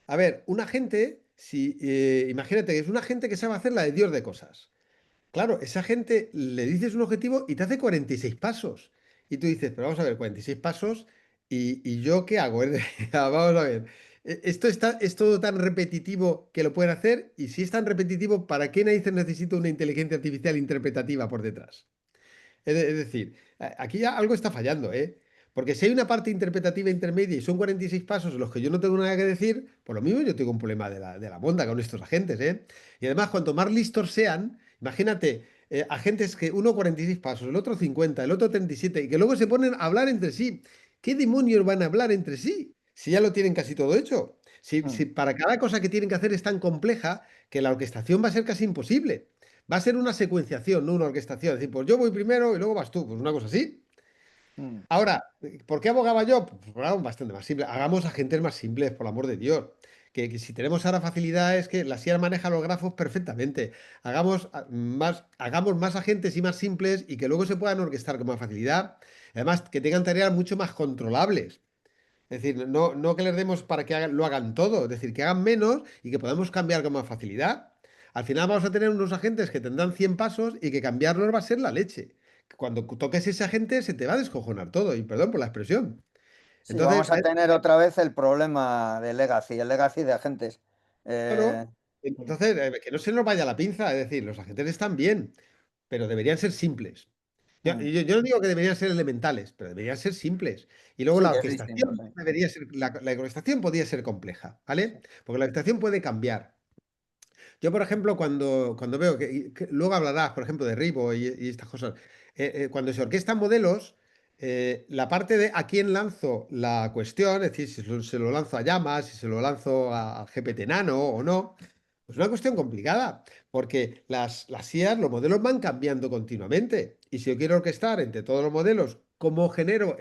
A ver, un agente, si, imagínate que es un agente que sabe hacer la de Dios de cosas. Claro, esa gente le dices un objetivo y te hace 46 pasos. Y tú dices, pero vamos a ver, 46 pasos, ¿y yo qué hago? Vamos a ver. Es todo tan repetitivo que lo pueden hacer, y si es tan repetitivo, ¿para qué narices necesito una inteligencia artificial interpretativa por detrás? Es decir, aquí ya algo está fallando, ¿eh? Porque si hay una parte interpretativa intermedia y son 46 pasos en los que yo no tengo nada que decir, por lo mismo yo tengo un problema de la monda con estos agentes, ¿eh? Y además, cuanto más listos sean, imagínate, agentes que uno 46 pasos, el otro 50, el otro 37, y que luego se ponen a hablar entre sí. ¿Qué demonios van a hablar entre sí? Si ya lo tienen casi todo hecho. Si Mm, para cada cosa que tienen que hacer es tan compleja que la orquestación va a ser casi imposible. Va a ser una secuenciación, no una orquestación. Es decir, pues yo voy primero y luego vas tú, pues una cosa así. mm. Ahora, ¿por qué abogaba yo? Pues por algo bastante más simple. Hagamos agentes más simples, por el amor de Dios. Que si tenemos ahora facilidades, que la CIA maneja los grafos perfectamente. Hagamos más agentes y más simples y que luego se puedan orquestar con más facilidad. Además, que tengan tareas mucho más controlables. Es decir, no que les demos para que lo hagan todo, es decir, que hagan menos y que podamos cambiar con más facilidad. Al final vamos a tener unos agentes que tendrán 100 pasos y que cambiarlos va a ser la leche. Cuando toques ese agente se te va a descojonar todo, y perdón por la expresión. Sí, Entonces, vamos a tener otra vez el problema de legacy, el legacy de agentes. claro, Eh, entonces que no se nos vaya la pinza, es decir, los agentes están bien, pero deberían ser simples. mm. Yo no digo que deberían ser elementales, pero deberían ser simples. Y luego Sí, la que es distinto, orquestación sí. debería ser, la orquestación podría ser compleja, Sí. ¿vale? Porque la orquestación puede cambiar. Yo, por ejemplo, cuando veo que luego hablarás, por ejemplo, de Ribo y estas cosas, cuando se orquestan modelos, La parte de a quién lanzo la cuestión, es decir, si se lo lanzo a Llamas, si se lo lanzo a GPT Nano o no, es una cuestión complicada, porque las IAs, los modelos van cambiando continuamente. Y si yo quiero orquestar entre todos los modelos cómo genero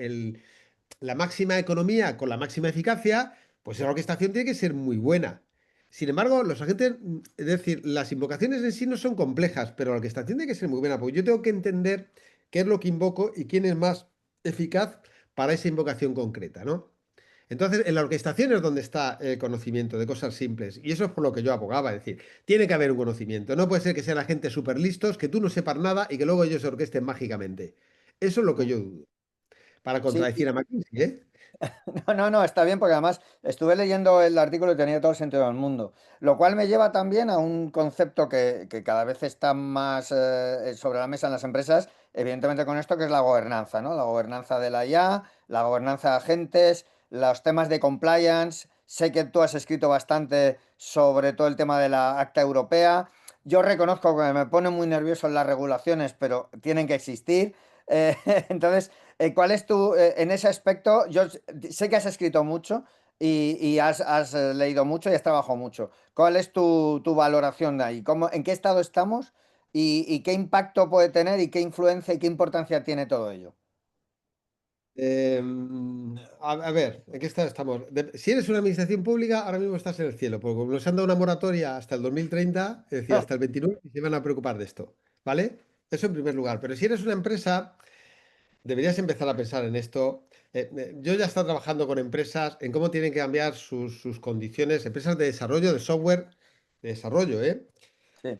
la máxima economía con la máxima eficacia, pues esa orquestación tiene que ser muy buena. Sin embargo, los agentes, es decir, las invocaciones en sí no son complejas, pero la orquestación tiene que ser muy buena, porque yo tengo que entender qué es lo que invoco y quién es más eficaz para esa invocación concreta, ¿no? Entonces, en la orquestación es donde está el conocimiento de cosas simples. Y eso es por lo que yo abogaba. Es decir, tiene que haber un conocimiento. No puede ser que sean la gente súper listos, que tú no sepas nada y que luego ellos se orquesten mágicamente. Eso es lo que yo dudo. Para Sí, contradecir a McKinsey, ¿eh? no, no, no, está bien porque además estuve leyendo el artículo y tenía todo el sentido del mundo. Lo cual me lleva también a un concepto que cada vez está más sobre la mesa en las empresas, evidentemente con esto que es la gobernanza, ¿no? La gobernanza de la IA, la gobernanza de agentes, los temas de compliance. Sé que tú has escrito bastante sobre todo el tema de la Acta Europea. Yo reconozco que me pone muy nervioso las regulaciones, pero tienen que existir. Eh, entonces, ¿cuál es tu, en ese aspecto? Yo sé que has escrito mucho y has leído mucho y has trabajado mucho. ¿Cuál es tu valoración de ahí? ¿En qué estado estamos y qué impacto puede tener y qué influencia y qué importancia tiene todo ello? Eh, a ver, ¿en qué estado estamos? Si eres una administración pública, ahora mismo estás en el cielo, porque como nos han dado una moratoria hasta el 2030, es decir, hasta el 29, y se van a preocupar de esto, ¿vale? Eso en primer lugar. Pero si eres una empresa, deberías empezar a pensar en esto. Yo ya he estado trabajando con empresas en cómo tienen que cambiar sus condiciones, empresas de desarrollo de software, de desarrollo, ¿eh? Sí.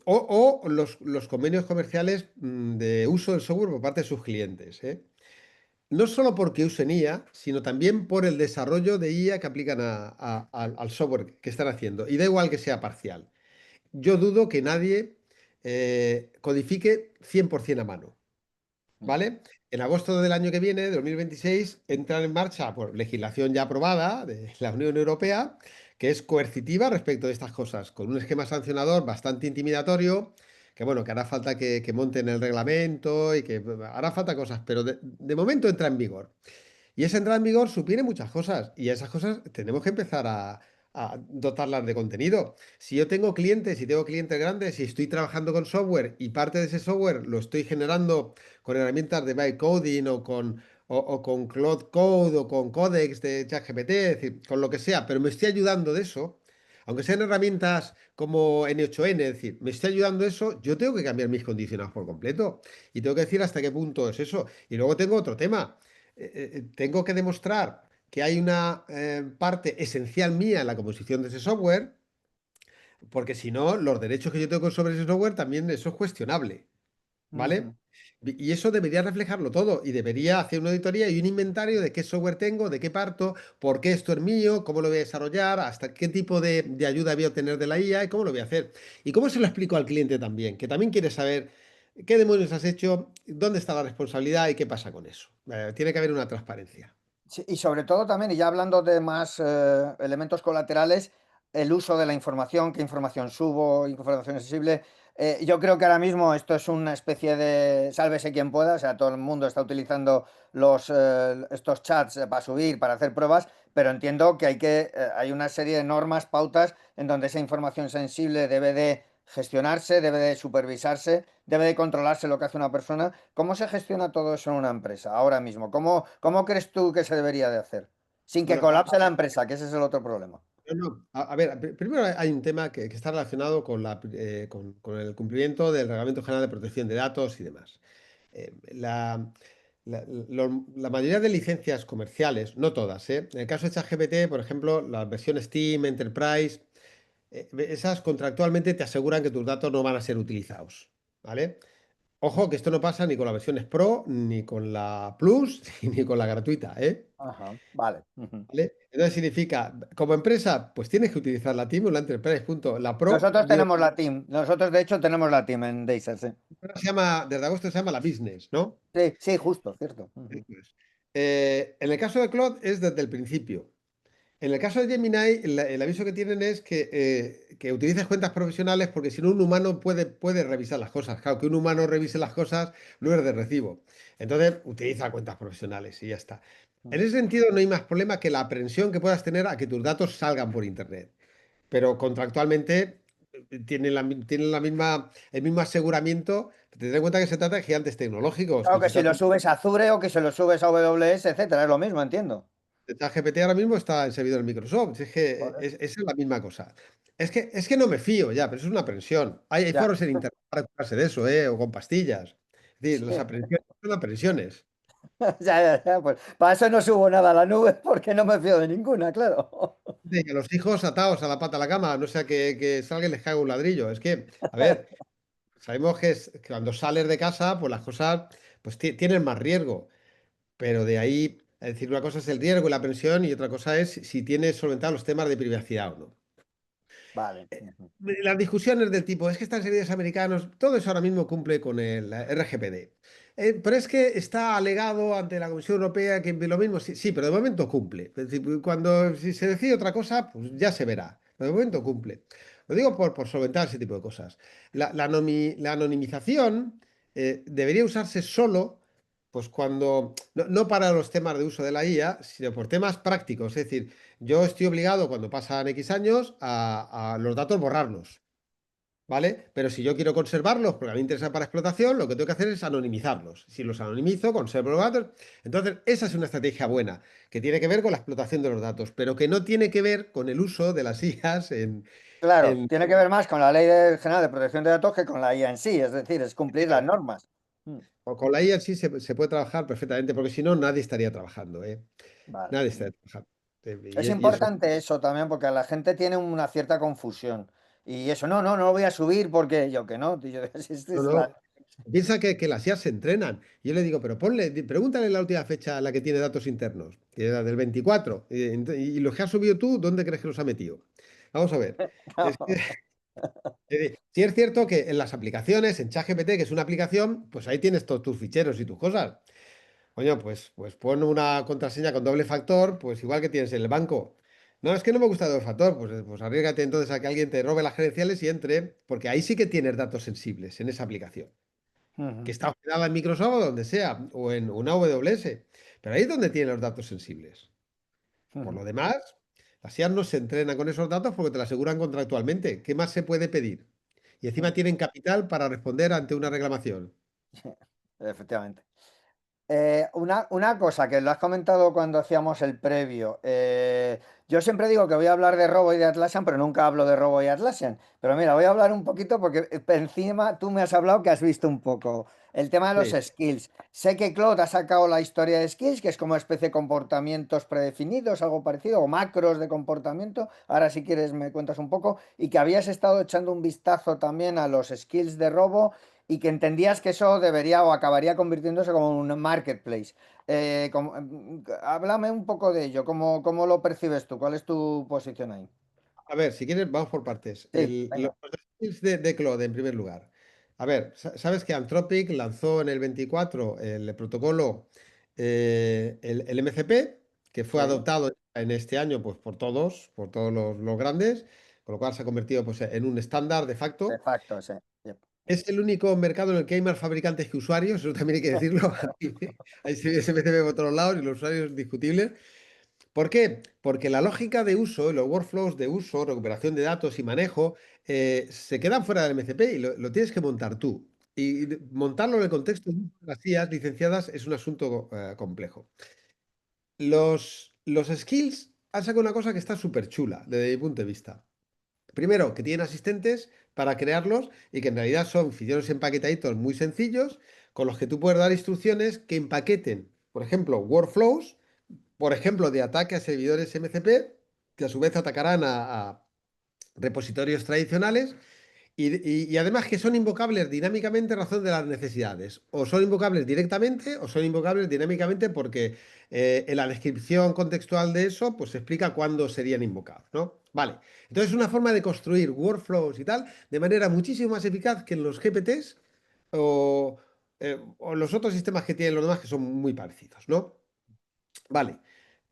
O los convenios comerciales de uso del software por parte de sus clientes, ¿eh? No solo porque usen IA, sino también por el desarrollo de IA que aplican al software que están haciendo. Y da igual que sea parcial. Yo dudo que nadie codifique 100% a mano. ¿Vale? En agosto del año que viene, de 2026, entra en marcha por legislación ya aprobada de la Unión Europea, que es coercitiva respecto de estas cosas, con un esquema sancionador bastante intimidatorio, que bueno, que hará falta que monten el reglamento y que hará falta cosas, pero de momento entra en vigor. Y esa entrada en vigor supone muchas cosas y esas cosas tenemos que empezar a dotarlas de contenido. Si yo tengo clientes grandes y estoy trabajando con software y parte de ese software lo estoy generando con herramientas de vibe coding o con Cloud Code o con Codex de ChatGPT, es decir, con lo que sea, pero me estoy ayudando de eso, aunque sean herramientas como N8N, es decir, me estoy ayudando de eso, yo tengo que cambiar mis condiciones por completo y tengo que decir hasta qué punto es eso. Y luego tengo otro tema. Tengo que demostrar que hay una parte esencial mía en la composición de ese software, porque si no, los derechos que yo tengo sobre ese software también eso es cuestionable, ¿vale? Ujú. Y eso debería reflejarlo todo y debería hacer una auditoría y un inventario de qué software tengo, de qué parto, por qué esto es mío, cómo lo voy a desarrollar, hasta qué tipo de ayuda voy a obtener de la IA y cómo lo voy a hacer. Y cómo se lo explico al cliente también, que también quiere saber qué demonios has hecho, dónde está la responsabilidad y qué pasa con eso. Tiene que haber una transparencia. Sí, y sobre todo también, y ya hablando de más elementos colaterales, el uso de la información, qué información subo, información sensible. Yo creo que ahora mismo esto es una especie de sálvese quien pueda, o sea, todo el mundo está utilizando estos chats para subir, para hacer pruebas, pero entiendo que hay una serie de normas, pautas, en donde esa información sensible debe de gestionarse, debe de supervisarse, debe de controlarse lo que hace una persona. ¿Cómo se gestiona todo eso en una empresa ahora mismo? ¿Cómo crees tú que se debería de hacer? Sin que Bueno, colapse la empresa, que ese es el otro problema. no. A ver, primero hay un tema que está relacionado con el cumplimiento del Reglamento General de Protección de Datos y demás. La mayoría de licencias comerciales, no todas, ¿eh? En el caso de ChatGPT, por ejemplo, las versiones Steam, Enterprise, esas contractualmente te aseguran que tus datos no van a ser utilizados, ¿vale? Ojo, que esto no pasa ni con las versiones Pro, ni con la Plus, ni con la gratuita, ¿eh? Ajá, vale. Ujú. ¿Vale? Entonces significa, como empresa, pues tienes que utilizar la Team o la Enterprise, punto. La Pro, Nosotros tenemos la team. Nosotros, de hecho, tenemos la team en Deiser, sí. se llama, desde agosto se llama la Business, ¿no? Sí, sí, justo, cierto. Ujú. Eso es. En el caso de Cloud es desde el principio. En el caso de Gemini, el aviso que tienen es que utilices cuentas profesionales porque si no un humano puede revisar las cosas. Claro, que un humano revise las cosas no es de recibo. Entonces, utiliza cuentas profesionales y ya está. En ese sentido, no hay más problema que la aprensión que puedas tener a que tus datos salgan por Internet. Pero contractualmente tienen el mismo aseguramiento. Ten en cuenta que se trata de gigantes tecnológicos, que Claro el que si lo ChatGPT subes a Azure o que se lo subes a AWS, etcétera, es lo mismo, entiendo. ChatGPT ahora mismo está en servidor de Microsoft. Es que Por eso. es la misma cosa. Es que no me fío ya, pero eso es una aprensión. Hay Ya, foros en internet para curarse de eso, ¿eh? O con pastillas. Es decir, sí. las aprensiones son aprensiones. Ya, ya, ya, pues para eso no subo nada a la nube porque no me fío de ninguna, claro. De que los hijos atados a la pata de la cama, no sea que salga y les caiga un ladrillo. Es que, a ver, sabemos que cuando sales de casa, pues las cosas pues, tienen más riesgo. Pero de ahí, es decir, una cosa es el riesgo y la aprensión y otra cosa es si tienes solventados los temas de privacidad o no. Vale. Ujú. Las discusiones del tipo, es que están servidores americanos, todo eso ahora mismo cumple con el RGPD. Pero es que está alegado ante la Comisión Europea que lo mismo, sí, sí, pero de momento cumple. Es decir, cuando si se decide otra cosa, pues ya se verá. Pero de momento cumple. Lo digo por solventar ese tipo de cosas. La anonimización debería usarse solo, pues cuando, no para los temas de uso de la IA, sino por temas prácticos. Es decir, yo estoy obligado cuando pasan X años a los datos borrarlos, ¿vale? Pero si yo quiero conservarlos porque a mí me interesa para explotación, lo que tengo que hacer es anonimizarlos. Si los anonimizo, conservo los datos. Entonces, esa es una estrategia buena, que tiene que ver con la explotación de los datos, pero que no tiene que ver con el uso de las IAs Claro, en- tiene que ver más con la General de Protección de Datos que con la IA en sí, es decir, es cumplir las normas. Mm. o con la IA sí se puede trabajar perfectamente, porque si no, nadie estaría trabajando, ¿eh? Vale. Nadie Ujú. estaría trabajando. Es Y eso. importante eso también porque la gente tiene una cierta confusión. Y eso, no, no, no lo voy a subir porque yo que no, tío, si No, es la... no. Piensa que las IAs se entrenan. Y yo le digo, pero pregúntale la última fecha a la que tiene datos internos, que era del 24. Y los que has subido tú, ¿dónde crees que los ha metido? Vamos a ver. Es que, sí es cierto que en las aplicaciones, en ChatGPT, que es una aplicación, pues ahí tienes todos tus ficheros y tus cosas. Coño, pues pon una contraseña con doble factor, pues igual que tienes en el banco. No, es que no me gusta el doble factor, pues arriesgate entonces a que alguien te robe las credenciales y entre, porque ahí sí que tienes datos sensibles en esa aplicación que Ujú, está hospedada en Microsoft o donde sea, o en una AWS. Pero ahí es donde tienen los datos sensibles. Por ujú, lo demás, las IAs no se entrenan con esos datos porque te lo aseguran contractualmente. ¿Qué más se puede pedir? Y encima ujú. tienen capital para responder ante una reclamación. Efectivamente. Una cosa que lo has comentado cuando hacíamos el previo. Yo siempre digo que voy a hablar de Robo y de Atlassian, pero nunca hablo de Robo y Atlassian. Pero mira, voy a hablar un poquito porque encima tú me has hablado que has visto un poco el tema de los Sí. skills. Sé que Claude ha sacado la historia de skills, que es como especie de comportamientos predefinidos, algo parecido, o macros de comportamiento. Ahora, si quieres, me cuentas un poco. Y que habías estado echando un vistazo también a los skills de Robo y que entendías que eso debería o acabaría convirtiéndose como un marketplace. Háblame un poco de ello, ¿cómo lo percibes tú? ¿Cuál es tu posición ahí? A ver, si quieres, vamos por partes. Sí, venga, Los skills de Claude, en primer lugar. A ver, sabes que Anthropic lanzó en el 24 el protocolo, el MCP, que fue sí, adoptado en este año pues, por todos los grandes, con lo cual se ha convertido pues, en un estándar de de facto. facto, sí. Yep. Es el único mercado en el que hay más fabricantes que usuarios, eso también hay que decirlo. Hay MCP por todos lados y los usuarios discutibles. ¿Por qué? Porque la lógica de uso y los workflows de uso, recuperación de datos y manejo se quedan fuera del MCP y lo tienes que montar tú. Y montarlo en el contexto de las IAs licenciadas es un asunto complejo. Los skills han sacado una cosa que está súper chula desde mi punto de vista. Primero, que tienen asistentes para crearlos y que en realidad son ficheros empaquetaditos muy sencillos con los que tú puedes dar instrucciones que empaqueten, por ejemplo, workflows, por ejemplo, de ataque a servidores MCP, que a su vez atacarán a repositorios tradicionales y además que son invocables dinámicamente en razón de las necesidades. O son invocables directamente o son invocables dinámicamente porque en la descripción contextual de eso pues se explica cuándo serían invocados, ¿no? Vale. Entonces es una forma de construir workflows y tal de manera muchísimo más eficaz que en los GPTs o los otros sistemas que tienen los demás que son muy parecidos, ¿no? Vale.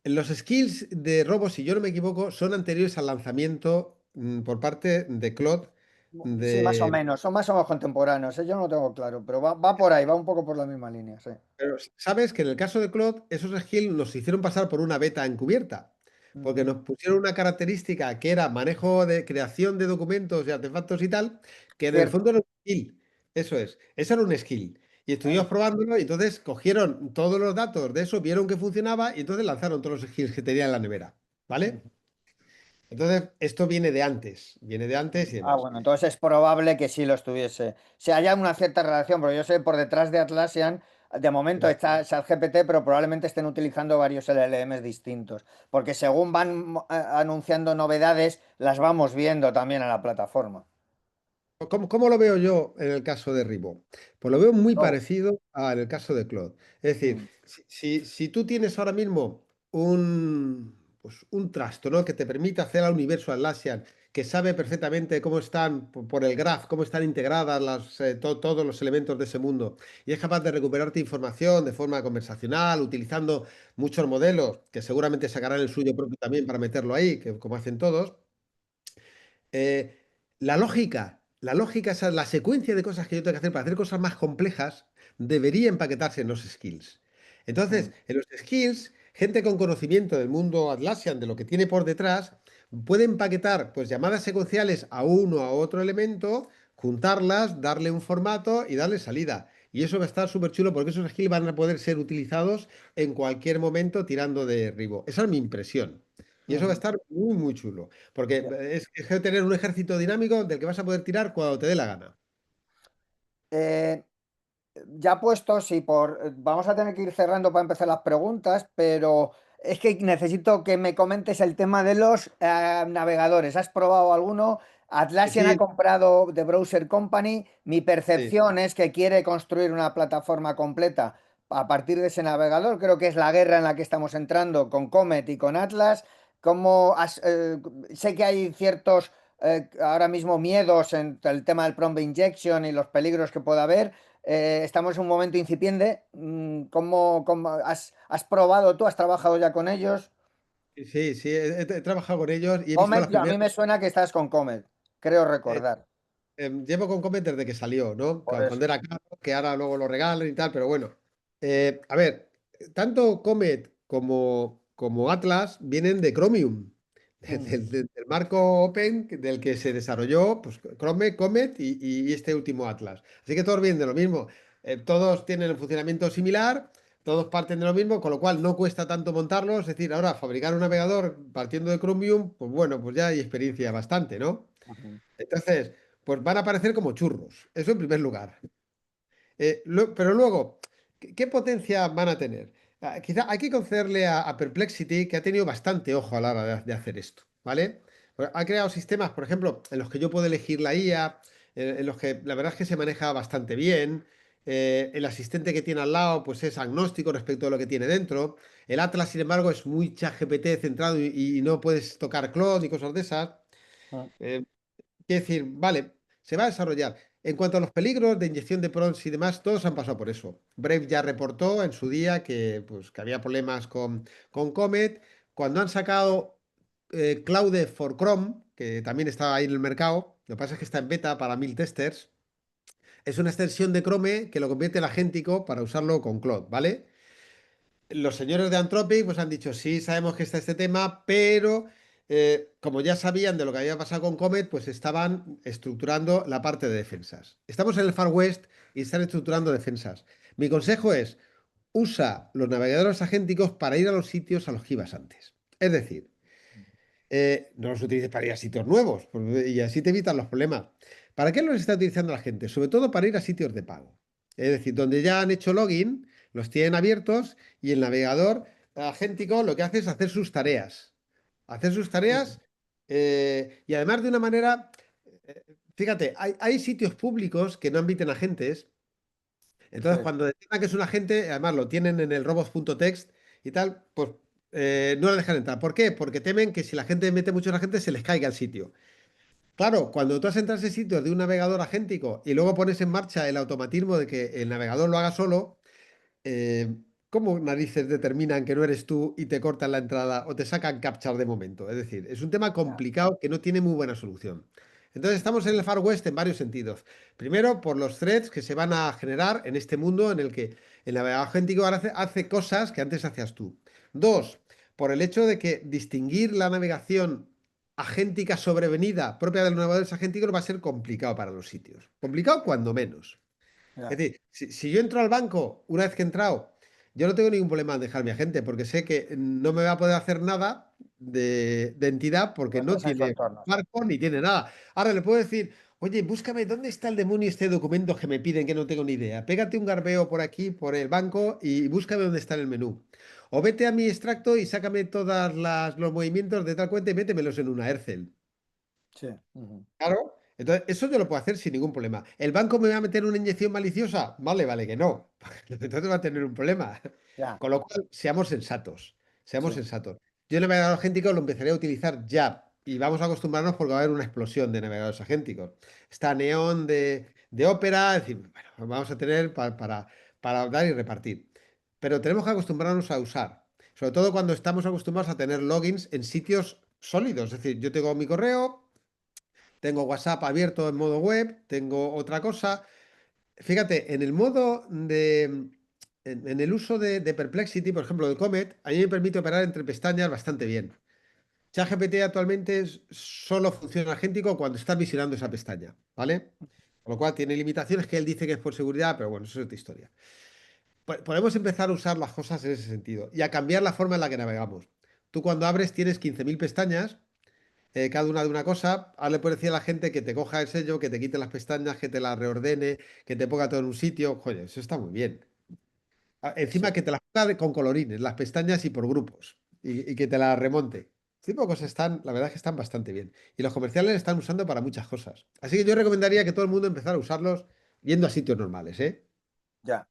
Los skills de robo, si yo no me equivoco, son anteriores al lanzamiento por parte de Claude Sí, más o de. menos, son más o menos contemporáneos, ¿eh? Yo no lo tengo claro, pero va por ahí, va un poco por la misma línea, sí. Pero sabes que en el caso de Claude, esos skills nos hicieron pasar por una beta encubierta, porque Ujú. nos pusieron una característica que era manejo de creación de documentos y artefactos y tal, que en el fondo Cierto. era un skill. Eso es, eso era un skill. Y estuvimos Ahí. probándolo y entonces cogieron todos los datos de eso, vieron que funcionaba y entonces lanzaron todos los skills que tenía en la nevera. ¿Vale? Ujú. Entonces, esto viene de antes y Ah, demás. bueno, entonces es probable que sí lo estuviese. Si haya una cierta relación, porque yo sé por detrás de Atlassian, de momento está ChatGPT, pero probablemente estén utilizando varios LLMs distintos, porque según van anunciando novedades, las vamos viendo también en la plataforma. ¿Cómo lo veo yo en el caso de Ribot? Pues lo veo muy Oh. parecido al el caso de Claude. Es decir, Mm. si tú tienes ahora mismo un trasto, ¿no? que te permite hacer al universo Atlassian, que sabe perfectamente cómo están, por el graph, cómo están integradas todos los elementos de ese mundo, y es capaz de recuperarte información de forma conversacional, utilizando muchos modelos, que seguramente sacarán el suyo propio también para meterlo ahí, que, como hacen todos. eh, la lógica, esa, la secuencia de cosas que yo tengo que hacer para hacer cosas más complejas, debería empaquetarse en los skills. Entonces, Mm. en los skills, gente con conocimiento del mundo Atlassian, de lo que tiene por detrás, puede empaquetar pues, llamadas secuenciales a uno o a otro elemento, juntarlas, darle un formato y darle salida. Y eso va a estar súper chulo porque esos skills van a poder ser utilizados en cualquier momento tirando de Ribo. Esa es mi impresión. Y eso va a Ujú. estar muy, muy chulo. Porque Ya. es que tener un ejército dinámico del que vas a poder tirar cuando te dé la gana. Eh, Ya puesto, sí, vamos a tener que ir cerrando para empezar las preguntas, pero es que necesito que me comentes el tema de los navegadores. ¿Has probado alguno? Atlassian ha Sí, comprado The Browser Company. Mi sí. percepción es que quiere construir una plataforma completa a partir de ese navegador. Creo que es la guerra en la que estamos entrando con Comet y con Atlas. Sé que hay ciertos ahora mismo miedos en el tema del prompt injection y los peligros que pueda haber. Estamos en un momento incipiente. ¿Cómo has probado tú? ¿Has trabajado ya con ellos? Sí, sí, he trabajado con ellos y he visto Comet, las a mí primeras. me suena que estás con Comet, creo eh, recordar. Llevo con Comet desde que salió, ¿no? Por Cuando eso. era caro, que ahora luego lo regalan y tal, pero bueno. A ver, tanto Comet como Atlas vienen de Chromium, Mm, del marco Open del que se desarrolló pues, Chrome, Comet y este último Atlas. Así que todos vienen de lo mismo. Todos tienen un funcionamiento similar, todos parten de lo mismo, con lo cual no cuesta tanto montarlos. Es decir, ahora fabricar un navegador partiendo de Chromium, pues bueno, pues ya hay experiencia bastante, ¿no? ujú. Entonces, pues van a aparecer como churros, eso en primer lugar. Pero luego, ¿qué potencia van a tener? Quizá hay que concederle a Perplexity que ha tenido bastante ojo a la hora de hacer esto, ¿vale? Pues ha creado sistemas, por ejemplo, en los que yo puedo elegir la IA, en los que la verdad es que se maneja bastante bien. El asistente que tiene al lado, pues es agnóstico respecto a lo que tiene dentro. El Atlas, sin embargo, es muy ChatGPT centrado y no puedes tocar Claude y cosas de esas. Mm. Eh, Quiero decir, vale, se va a desarrollar. En cuanto a los peligros de inyección de prompts y demás, todos han pasado por eso. Brave ya reportó en su día que había problemas con Comet. Cuando han sacado Claude for Chrome, que también estaba ahí en el mercado, lo que pasa es que está en beta para 1000 testers, es una extensión de Chrome que lo convierte en agéntico para usarlo con Claude, ¿vale? Los señores de Anthropic pues han dicho, sí, sabemos que está este tema, pero como ya sabían de lo que había pasado con Comet, pues estaban estructurando la parte de defensas. Estamos en el Far West y están estructurando defensas. Mi consejo es, usa los navegadores agénticos para ir a los sitios a los que ibas antes. Es decir, no los utilices para ir a sitios nuevos y así te evitan los problemas. ¿Para qué los está utilizando la gente? Sobre todo para ir a sitios de pago. Es decir, donde ya han hecho login, los tienen abiertos y el navegador agéntico lo que hace es hacer sus tareas. Hacer sus tareas y además de una manera, eh, fíjate, hay sitios públicos que no admiten agentes. Sí. Entonces, cuando detectan que es un agente, además lo tienen en el robots.txt y tal, pues no le dejan entrar. ¿Por qué? Porque temen que si la gente mete muchos agentes se les caiga el sitio. Claro, cuando tú has entrado a ese sitio de un navegador agéntico y luego pones en marcha el automatismo de que el navegador lo haga solo, eh, ¿cómo narices determinan que no eres tú y te cortan la entrada o te sacan captchas de momento? Es decir, es un tema Ya, complicado que no tiene muy buena solución. Entonces estamos en el Far West en varios sentidos. Primero, por los threads que se van a generar en este mundo en el que el navegador agéntico ahora hace cosas que antes hacías tú. Dos, por el hecho de que distinguir la navegación agéntica sobrevenida propia de los navegadores agénticos va a ser complicado para los sitios. Complicado cuando menos. Es ya, decir, si yo entro al banco, una vez que he entrado, yo no tengo ningún problema en dejar mi agente, porque sé que no me va a poder hacer nada de entidad porque pues no estás en su tiene entorno, sí. marco ni tiene nada. Ahora le puedo decir, oye, búscame dónde está el demonio este documento que me piden que no tengo ni idea. Pégate un garbeo por aquí, por el banco y búscame dónde está en el menú. O vete a mi extracto y sácame todos los movimientos de tal cuenta y métemelos en una Excel. Sí, ujú, Claro. Entonces, eso yo lo puedo hacer sin ningún problema. ¿El banco me va a meter una inyección maliciosa? Vale, vale que no. Entonces va a tener un problema. ya, Con lo cual, seamos sensatos. Seamos sí, sensatos. Yo el navegador agéntico lo empezaré a utilizar ya. Y vamos a acostumbrarnos porque va a haber una explosión de navegadores agénticos. Está Neon de Opera. Es decir, bueno, vamos a tener para dar y repartir. Pero tenemos que acostumbrarnos a usar. Sobre todo cuando estamos acostumbrados a tener logins en sitios sólidos. Es decir, yo tengo mi correo. Tengo WhatsApp abierto en modo web, tengo otra cosa. Fíjate, en el modo en el uso de Perplexity, por ejemplo, de Comet, a mí me permite operar entre pestañas bastante bien. ChatGPT actualmente solo funciona agéntico cuando estás visionando esa pestaña, ¿vale? Con lo cual tiene limitaciones que él dice que es por seguridad, pero bueno, eso es otra historia. Podemos empezar a usar las cosas en ese sentido y a cambiar la forma en la que navegamos. Tú cuando abres tienes 15.000 pestañas cada una de una cosa. Ahora le puedes decir a la gente que te coja el sello, que te quite las pestañas, que te las reordene, que te ponga todo en un sitio. Joder, eso está muy bien. sí. Encima que te las ponga con colorines, las pestañas y por grupos, y que te las remonte. Este tipo de cosas están, la verdad es que están bastante bien. Y los comerciales lo están usando para muchas cosas. Así que yo recomendaría que todo el mundo empezara a usarlos yendo a sitios normales, ¿eh? Ya.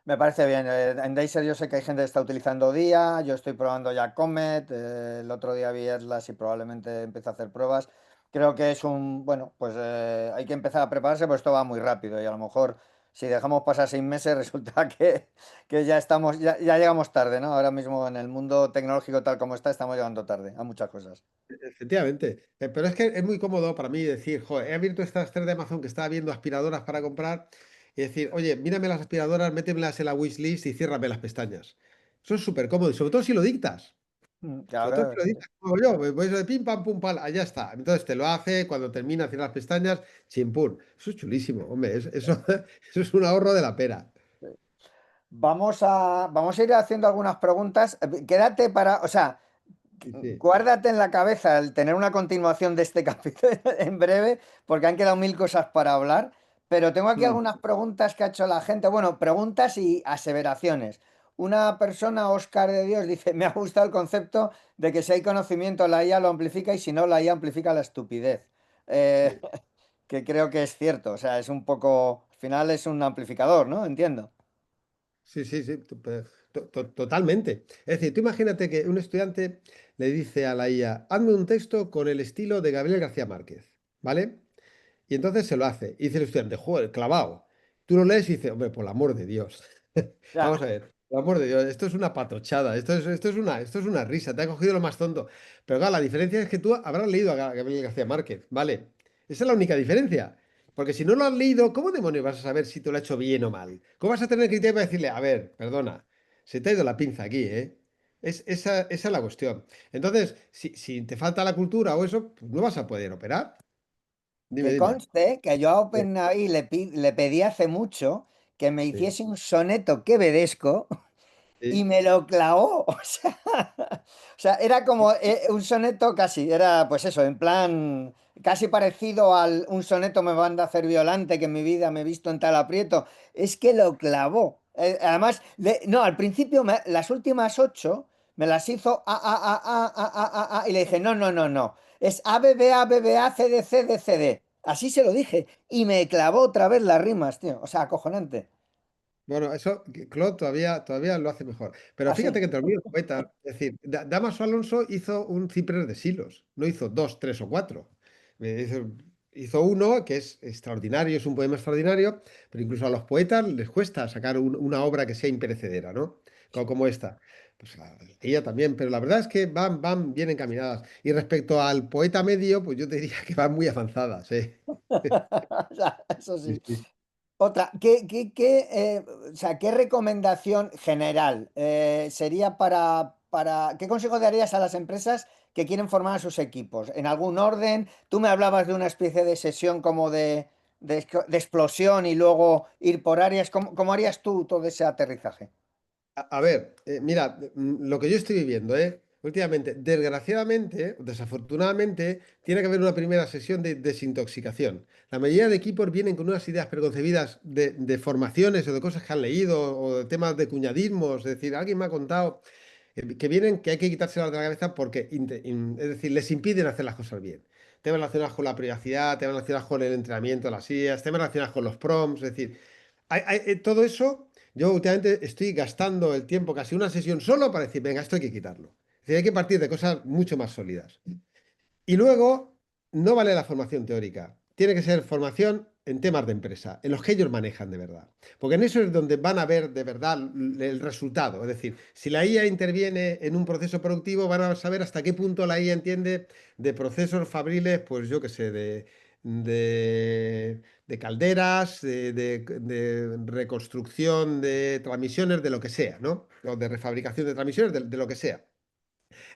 Me parece bien. En Deiser yo sé que hay gente que está utilizando Dia, yo estoy probando ya Comet, el otro día vi Atlas y probablemente empiece a hacer pruebas. Creo que es bueno, pues hay que empezar a prepararse, pues esto va muy rápido y a lo mejor si dejamos pasar 6 meses resulta que ya estamos, ya llegamos tarde, ¿no? Ahora mismo en el mundo tecnológico tal como está, estamos llegando tarde a muchas cosas. Efectivamente. Pero es que es muy cómodo para mí decir, joder, he abierto estas 3 de Amazon que estaba viendo aspiradoras para comprar y decir, oye, mírame las aspiradoras, métemelas en la wishlist y ciérrame las pestañas. Eso es súper cómodo y sobre todo si lo dictas. Sobre todo Claro, si lo dictas, como yo, me voy de pim, pam, pum, pam, allá está. Entonces te lo hace, cuando termina, cierra las pestañas, chimpún. Eso es chulísimo, hombre, eso, eso es un ahorro de la pera. sí. Vamos a ir haciendo algunas preguntas. Quédate para, o sea, Sí, sí. guárdate en la cabeza el tener una continuación de este capítulo en breve, porque han quedado mil cosas para hablar. Pero tengo aquí Mm. algunas preguntas que ha hecho la gente. Bueno, preguntas y aseveraciones. Una persona, Oscar de Dios, dice: Me ha gustado el concepto de que si hay conocimiento, la IA lo amplifica y si no, la IA amplifica la estupidez. Eh, Sí. que creo que es cierto. O sea, es un poco. Al final es un amplificador, ¿no? Entiendo. Sí, sí, sí, totalmente. Es decir, tú imagínate que un estudiante le dice a la IA, hazme un texto con el estilo de Gabriel García Márquez, ¿vale? Y entonces se lo hace. Y dice el estudiante, joder, clavado. Tú lo lees y dices, hombre, por el amor de Dios. Ya, Vamos a ver, por el amor de Dios, esto es una patochada, esto es una risa, te ha cogido lo más tonto. Pero claro, la diferencia es que tú habrás leído a Gabriel García Márquez, ¿vale? Esa es la única diferencia. Porque si no lo has leído, ¿cómo demonios vas a saber si te lo ha hecho bien o mal? ¿Cómo vas a tener criterio para decirle, a ver, perdona, se te ha ido la pinza aquí, ¿eh? Esa es la cuestión. Entonces, si te falta la cultura o eso, pues no vas a poder operar. Dime, que dime. conste que yo a Sí, OpenAI le pedí hace mucho que me sí, hiciese un soneto quevedesco y sí. me lo clavó. O sea, era como un soneto casi, era pues eso, en plan casi parecido al un soneto me manda a hacer Violante que en mi vida me he visto en tal aprieto. Es que lo clavó. Además, no, al principio las últimas 8 me las hizo y le dije, no, no, no, no. Es A, B, B, A, B, B, A, C, D, C, D, C, D. Así se lo dije. Y me clavó otra vez las rimas, tío. O sea, acojonante. Bueno, eso Claude todavía lo hace mejor. Pero fíjate Así. que entre los poetas, es decir, Damaso Alonso hizo un Ciprés de Silos, no hizo dos, tres o cuatro. Hizo uno que es extraordinario, es un poema extraordinario, pero incluso a los poetas les cuesta sacar una obra que sea imperecedera, ¿no? como esta. Pues ella también, pero la verdad es que van bien encaminadas. Y respecto al poeta medio, pues yo te diría que van muy avanzadas, ¿eh? O sea, eso Sí, sí. sí. Otra, o sea, ¿qué recomendación general sería qué consejo darías a las empresas que quieren formar a sus equipos? ¿En algún orden? Tú me hablabas de una especie de sesión como de explosión y luego ir por áreas. ¿Cómo harías tú todo ese aterrizaje? A ver, mira, lo que yo estoy viviendo, últimamente, desgraciadamente, o desafortunadamente, tiene que haber una primera sesión de desintoxicación. La mayoría de equipos vienen con unas ideas preconcebidas de formaciones o de cosas que han leído o de temas de cuñadismos. Es decir, alguien me ha contado que vienen que hay que quitárselas de la cabeza porque, es decir, les impiden hacer las cosas bien. Temas relacionados con la privacidad, temas relacionados con el entrenamiento de las IAs, temas relacionados con los prompts, es decir, todo eso. Yo últimamente estoy gastando el tiempo, casi una sesión solo para decir, venga, esto hay que quitarlo. Es decir, hay que partir de cosas mucho más sólidas. Y luego, no vale la formación teórica. Tiene que ser formación en temas de empresa, en los que ellos manejan de verdad. Porque en eso es donde van a ver de verdad el resultado. Es decir, si la IA interviene en un proceso productivo, van a saber hasta qué punto la IA entiende de procesos fabriles, pues yo qué sé, de calderas, de reconstrucción de transmisiones, de lo que sea, ¿no? O de refabricación de transmisiones, de lo que sea.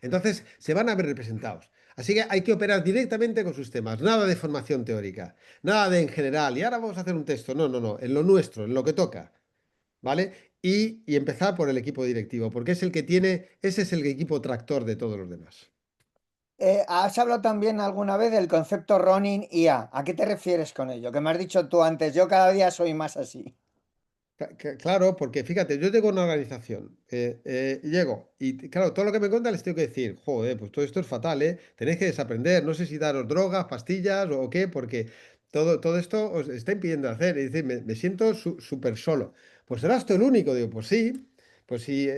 Entonces, se van a ver representados. Así que hay que operar directamente con sus temas. Nada de formación teórica, nada de en general. Y ahora vamos a hacer un texto. No, no, no. En lo nuestro, en lo que toca. ¿Vale? Y empezar por el equipo directivo, porque es el que tiene, ese es el equipo tractor de todos los demás. ¿Has hablado también alguna vez del concepto Ronin IA? ¿A qué te refieres con ello? Que me has dicho tú antes, yo cada día soy más así. Claro, porque fíjate, yo llego a una organización, llego y claro, todo lo que me cuentan les tengo que decir, joder, pues todo esto es fatal, ¿eh? Tenéis que desaprender, no sé si daros drogas, pastillas o qué, porque todo esto os está impidiendo hacer. Y decir, me siento súper solo. Pues serás tú el único, digo, pues sí, pues sí,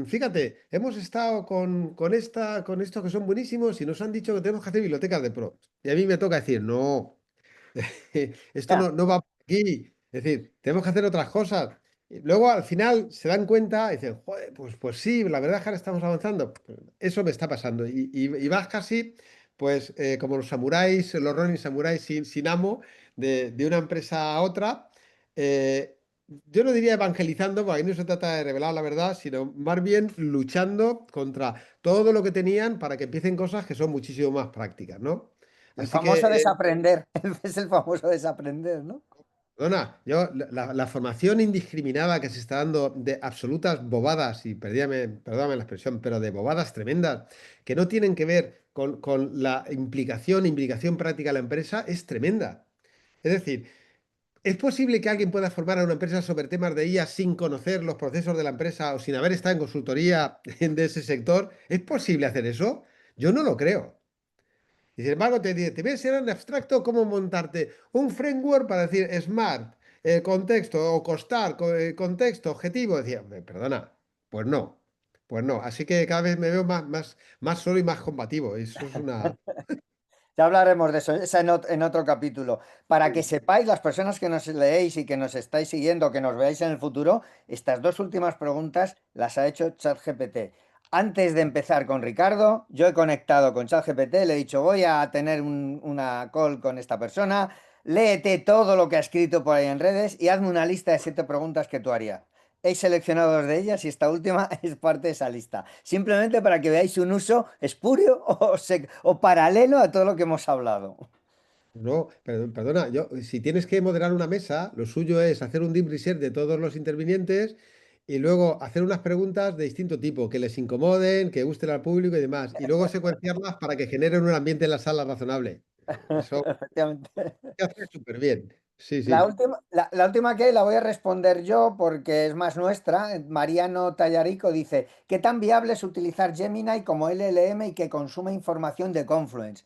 fíjate, hemos estado con estos que son buenísimos y nos han dicho que tenemos que hacer bibliotecas de pro. Y a mí me toca decir, no. Esto Ya. no va por aquí. Es decir, tenemos que hacer otras cosas. Y luego al final se dan cuenta y dicen, joder, pues sí, la verdad es que ahora estamos avanzando. Eso me está pasando. Y vas casi, pues, como los samuráis, los Ronin samuráis sin amo, de una empresa a otra. eh, yo no diría evangelizando, porque ahí no se trata de revelar la verdad, sino más bien luchando contra todo lo que tenían para que empiecen cosas que son muchísimo más prácticas, ¿no? El Así que famoso desaprender. Es el famoso desaprender, ¿no? perdona, la formación indiscriminada que se está dando de absolutas bobadas, y perdóname la expresión, pero de bobadas tremendas, que no tienen que ver con la implicación práctica de la empresa, es tremenda. Es decir, ¿es posible que alguien pueda formar a una empresa sobre temas de IA sin conocer los procesos de la empresa o sin haber estado en consultoría de ese sector? ¿Es posible hacer eso? Yo no lo creo. Y sin embargo, te voy a enseñar en abstracto cómo montarte un framework para decir smart, contexto o costar, contexto, objetivo. Decía, perdona, pues no, pues no. Así que cada vez me veo más solo y más combativo. Eso es una... Ya hablaremos de eso, esa en otro capítulo. Para que sepáis, las personas que nos leéis y que nos estáis siguiendo, que nos veáis en el futuro, estas dos últimas preguntas las ha hecho ChatGPT. Antes de empezar con Ricardo, yo he conectado con ChatGPT, le he dicho, voy a tener una call con esta persona, léete todo lo que ha escrito por ahí en redes y hazme una lista de 7 preguntas que tú harías. He seleccionado dos de ellas y esta última es parte de esa lista. Simplemente para que veáis un uso espurio o paralelo a todo lo que hemos hablado. No, perdona, si tienes que moderar una mesa, lo suyo es hacer un deep research de todos los intervinientes y luego hacer unas preguntas de distinto tipo, que les incomoden, que gusten al público y demás, y luego secuenciarlas para que generen un ambiente en la sala razonable. Eso Efectivamente. se hace súper bien. Sí, La sí. última, la última que la voy a responder yo porque es más nuestra. Mariano Tallarico dice, ¿qué tan viable es utilizar Gemini como LLM y que consume información de Confluence?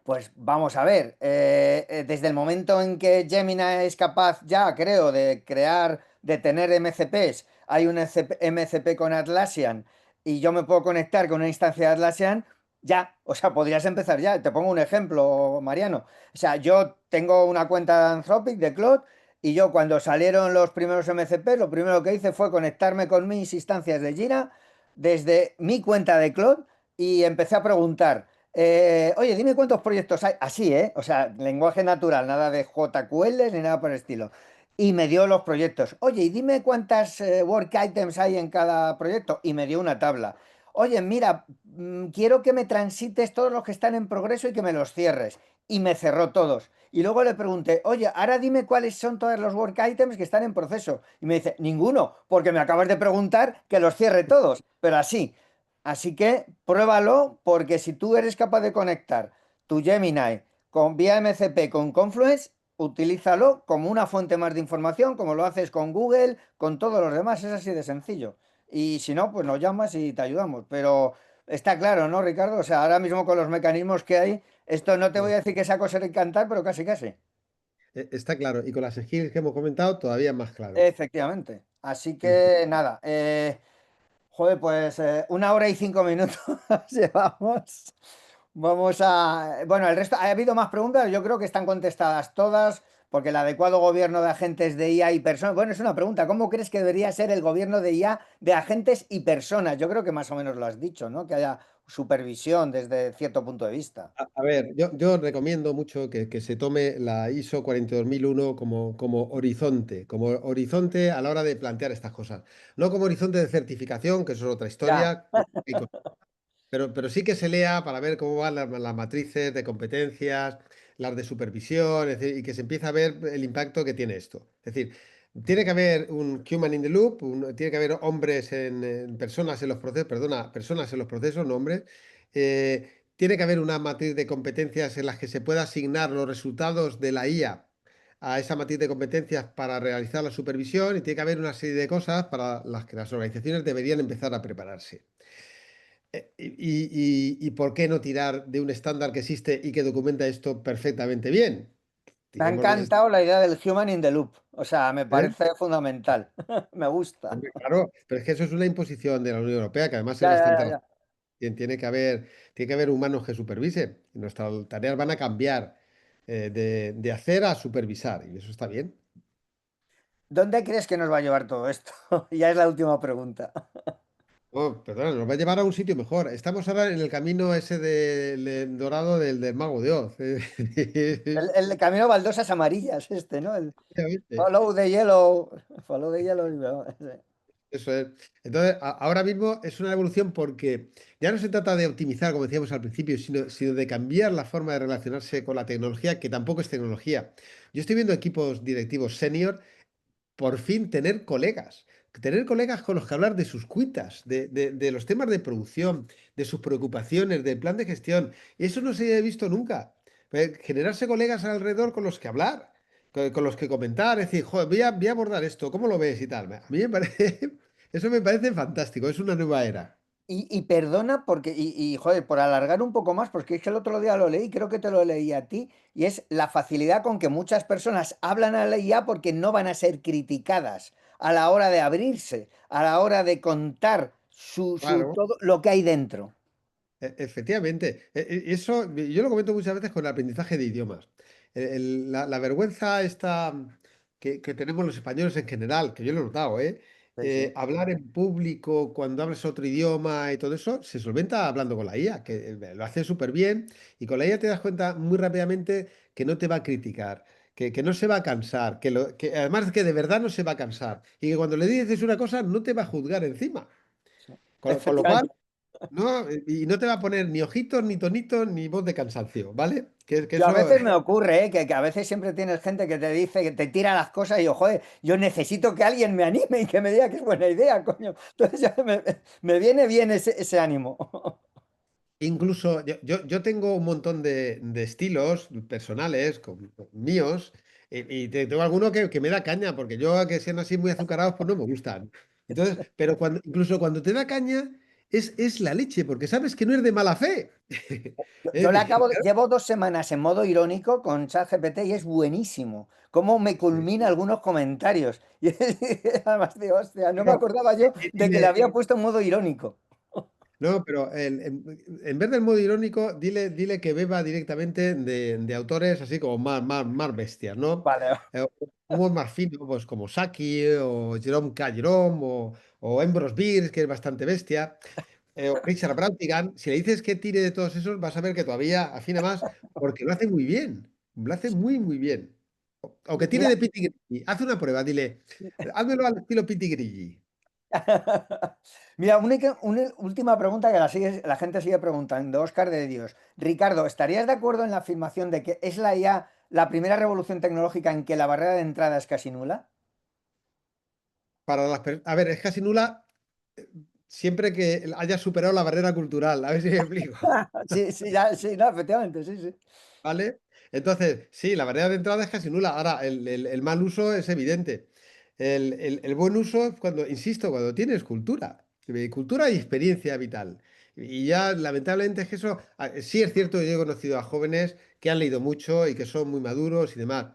Pues vamos a ver, desde el momento en que Gemini es capaz ya, creo, de crear, de tener MCPs, hay un MCP con Atlassian y yo me puedo conectar con una instancia de Atlassian, ya, o sea, podrías empezar ya. Te pongo un ejemplo, Mariano. O sea, yo tengo una cuenta de Anthropic, de Claude, Y yo cuando salieron los primeros MCP, lo primero que hice fue conectarme con mis instancias de Jira desde mi cuenta de Cloud y empecé a preguntar, oye, dime cuántos proyectos hay. Así, ¿eh? O sea, lenguaje natural, nada de JQL ni nada por el estilo. Y me dio los proyectos. Oye, y dime cuántas work items hay en cada proyecto. Y me dio una tabla. Oye, mira, quiero que me transites todos los que están en progreso y que me los cierres. Y me cerró todos. Y luego le pregunté, oye, ahora dime cuáles son todos los work items que están en proceso. Y me dice, ninguno, porque me acabas de preguntar que los cierre todos. Pero así. Así que pruébalo, porque si tú eres capaz de conectar tu Gemini con vía MCP con Confluence, utilízalo como una fuente más de información, como lo haces con Google, con todos los demás. Es así de sencillo. Y si no, pues nos llamas y te ayudamos. Pero está claro, ¿no, Ricardo? O sea, ahora mismo con los mecanismos que hay, esto no te voy Eh, a decir que sea cosa de encantar, pero casi casi. Está claro. Y con las skills que hemos comentado, todavía más claro. Efectivamente. Así Ujú. que nada, joder, pues 1 hora y 5 minutos llevamos. Vamos a... Bueno, el resto, ha habido más preguntas, yo creo que están contestadas todas, porque el adecuado gobierno de agentes de IA y personas... Bueno, es una pregunta, ¿cómo crees que debería ser el gobierno de IA de agentes y personas? Yo creo que más o menos lo has dicho, ¿no? Que haya supervisión desde cierto punto de vista. A ver, yo recomiendo mucho que se tome la ISO 42001 como horizonte a la hora de plantear estas cosas. No como horizonte de certificación, que eso es otra Ya, historia, pero sí que se lea para ver cómo van las matrices de competencias, las de supervisión, es decir, y que se empiece a ver el impacto que tiene esto. Es decir, tiene que haber un human in the loop, tiene que haber hombres en personas en los procesos, perdona, personas en los procesos, no hombres. Tiene que haber una matriz de competencias en las que se pueda asignar los resultados de la IA a esa matriz de competencias para realizar la supervisión y tiene que haber una serie de cosas para las que las organizaciones deberían empezar a prepararse. ¿Y por qué no tirar de un estándar que existe y que documenta esto perfectamente bien? me ha Tiremos del encantado la idea del human in the loop, o sea, me ¿eh? parece fundamental, me gusta. Hombre, claro, pero es que eso es una imposición de la Unión Europea, que además en Ya, las ya, ya, centrales ya. tiene que haber humanos que supervisen. Y nuestras tareas van a cambiar de hacer a supervisar, y eso está bien. ¿Dónde crees que nos va a llevar todo esto? Ya es la última pregunta. Oh, perdona, nos va a llevar a un sitio mejor. Estamos ahora en el camino ese del dorado del Mago de Oz. El camino a baldosas amarillas, este, ¿no? El Efectivamente. follow the yellow. Follow the yellow. Eso es. Entonces, ahora mismo es una evolución porque ya no se trata de optimizar, como decíamos al principio, sino de cambiar la forma de relacionarse con la tecnología, que tampoco es tecnología. Yo estoy viendo equipos directivos senior por fin tener colegas con los que hablar de sus cuitas, de los temas de producción, de sus preocupaciones, del plan de gestión. Eso no se ha visto nunca. Generarse colegas alrededor con los que hablar, con los que comentar, es decir, joder, voy a abordar esto, ¿cómo lo ves y tal? A mí me parece, eso me parece fantástico, es una nueva era. Y perdona porque, joder, por alargar un poco más, porque es que el otro día lo leí, creo que te lo leí a ti, y es la facilidad con que muchas personas hablan a la IA porque no van a ser criticadas a la hora de abrirse, a la hora de contar Claro. todo lo que hay dentro. Efectivamente, eso yo lo comento muchas veces con el aprendizaje de idiomas. La vergüenza esta que tenemos los españoles en general, que yo lo he notado, ¿eh? Sí, sí. Hablar en público cuando hablas otro idioma y todo eso, se solventa hablando con la IA, que lo hace súper bien y con la IA te das cuenta muy rápidamente que no te va a criticar, que no se va a cansar, que además que de verdad no se va a cansar y que cuando le dices una cosa no te va a juzgar encima. Sí. Con lo cual, Efectivamente. no, y no te va a poner ni ojitos, ni tonitos, ni voz de cansancio, ¿vale? Que Yo a eso, veces me ocurre, que a veces siempre tienes gente que te dice, que te tira las cosas y yo, joder, yo necesito que alguien me anime y que me diga que es buena idea, coño. Entonces ya me viene bien ese ánimo. incluso yo tengo un montón de estilos personales míos, y tengo alguno que me da caña, porque yo a que sean así muy azucarados, pues no me gustan. Entonces, pero incluso cuando te da caña, es la leche, porque sabes que no es de mala fe. Yo Es decir, llevo 2 semanas en modo irónico con ChatGPT y es buenísimo. Cómo me culmina algunos comentarios. Y además digo, hostia, no me claro, acordaba yo y de que le había puesto en modo irónico. No, pero en vez del modo irónico, dile que beba directamente de autores así como más bestias, ¿no? Vale. Eh, Humor más fino, pues como Saki o Jerome K. Jerome o Ambrose Bierce, que es bastante bestia, o Richard Brautigan. Si le dices que tire de todos esos, vas a ver que todavía afina más porque lo hace muy bien. Lo hace muy bien. O que tire Mira, de Piti Grigi. Haz una prueba, dile, házmelo al estilo Piti Grigi. mira, una última pregunta que la gente sigue preguntando. Óscar de Dios. Ricardo, ¿estarías de acuerdo en la afirmación de que es la IA la primera revolución tecnológica en que la barrera de entrada es casi nula? A ver, es casi nula siempre que haya superado la barrera cultural. A ver si me explico. Sí, sí, sí, no, efectivamente, sí, sí. ¿Vale? Entonces, sí, la barrera de entrada es casi nula. Ahora, el mal uso es evidente. El buen uso es cuando, insisto, cuando tienes cultura. Cultura y experiencia vital. Y ya, lamentablemente, es que eso, sí es cierto, yo he conocido a jóvenes que han leído mucho y que son muy maduros y demás.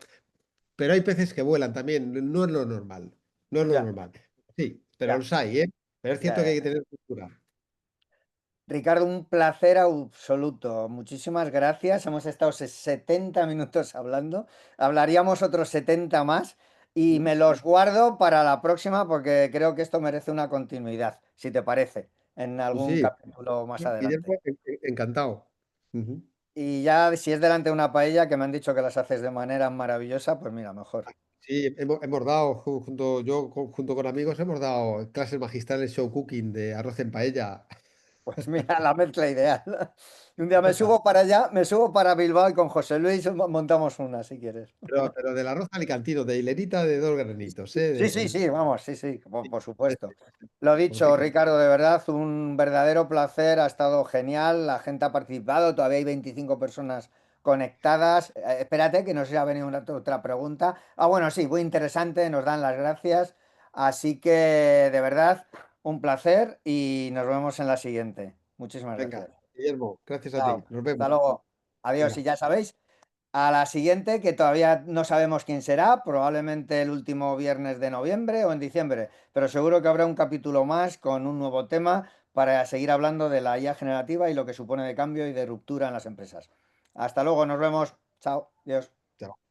Pero hay peces que vuelan también, no es lo normal. No es lo Ya, normal. Sí, pero ya, los hay, ¿eh? Pero es ya, cierto que hay que ya. tener cultura. Ricardo, un placer absoluto. Muchísimas gracias. Hemos estado 70 minutos hablando. Hablaríamos otros 70 más y me los guardo para la próxima porque creo que esto merece una continuidad, si te parece, en Sí, algún sí. capítulo más Guillermo, adelante. encantado. Ujú. Y ya si es delante de una paella, que me han dicho que las haces de manera maravillosa, pues mira, mejor. Sí, hemos dado, junto con amigos, hemos dado clases magistrales show cooking de arroz en paella. Pues mira, la mezcla ideal. Y un día me subo para allá, me subo para Bilbao y con José Luis montamos una, si quieres. Pero del arroz alicantino, de hilerita de 2 granitos, ¿eh? Sí, sí, sí, vamos, sí, sí, por supuesto. Lo Como se dicho, come. Ricardo, de verdad, un verdadero placer, ha estado genial, la gente ha participado, todavía hay 25 personas conectadas. Espérate, que nos ha venido otra pregunta. Ah, bueno, sí, muy interesante, nos dan las gracias. Así que, de verdad, un placer y nos vemos en la siguiente. Muchísimas Venga, gracias. Guillermo, gracias a ti. Chao, Nos hasta vemos. luego. Adiós, y Venga, ya sabéis. A la siguiente, que todavía no sabemos quién será, probablemente el último viernes de noviembre o en diciembre, pero seguro que habrá un capítulo más con un nuevo tema para seguir hablando de la IA generativa y lo que supone de cambio y de ruptura en las empresas. Hasta luego, nos vemos. Chao, adiós. chao.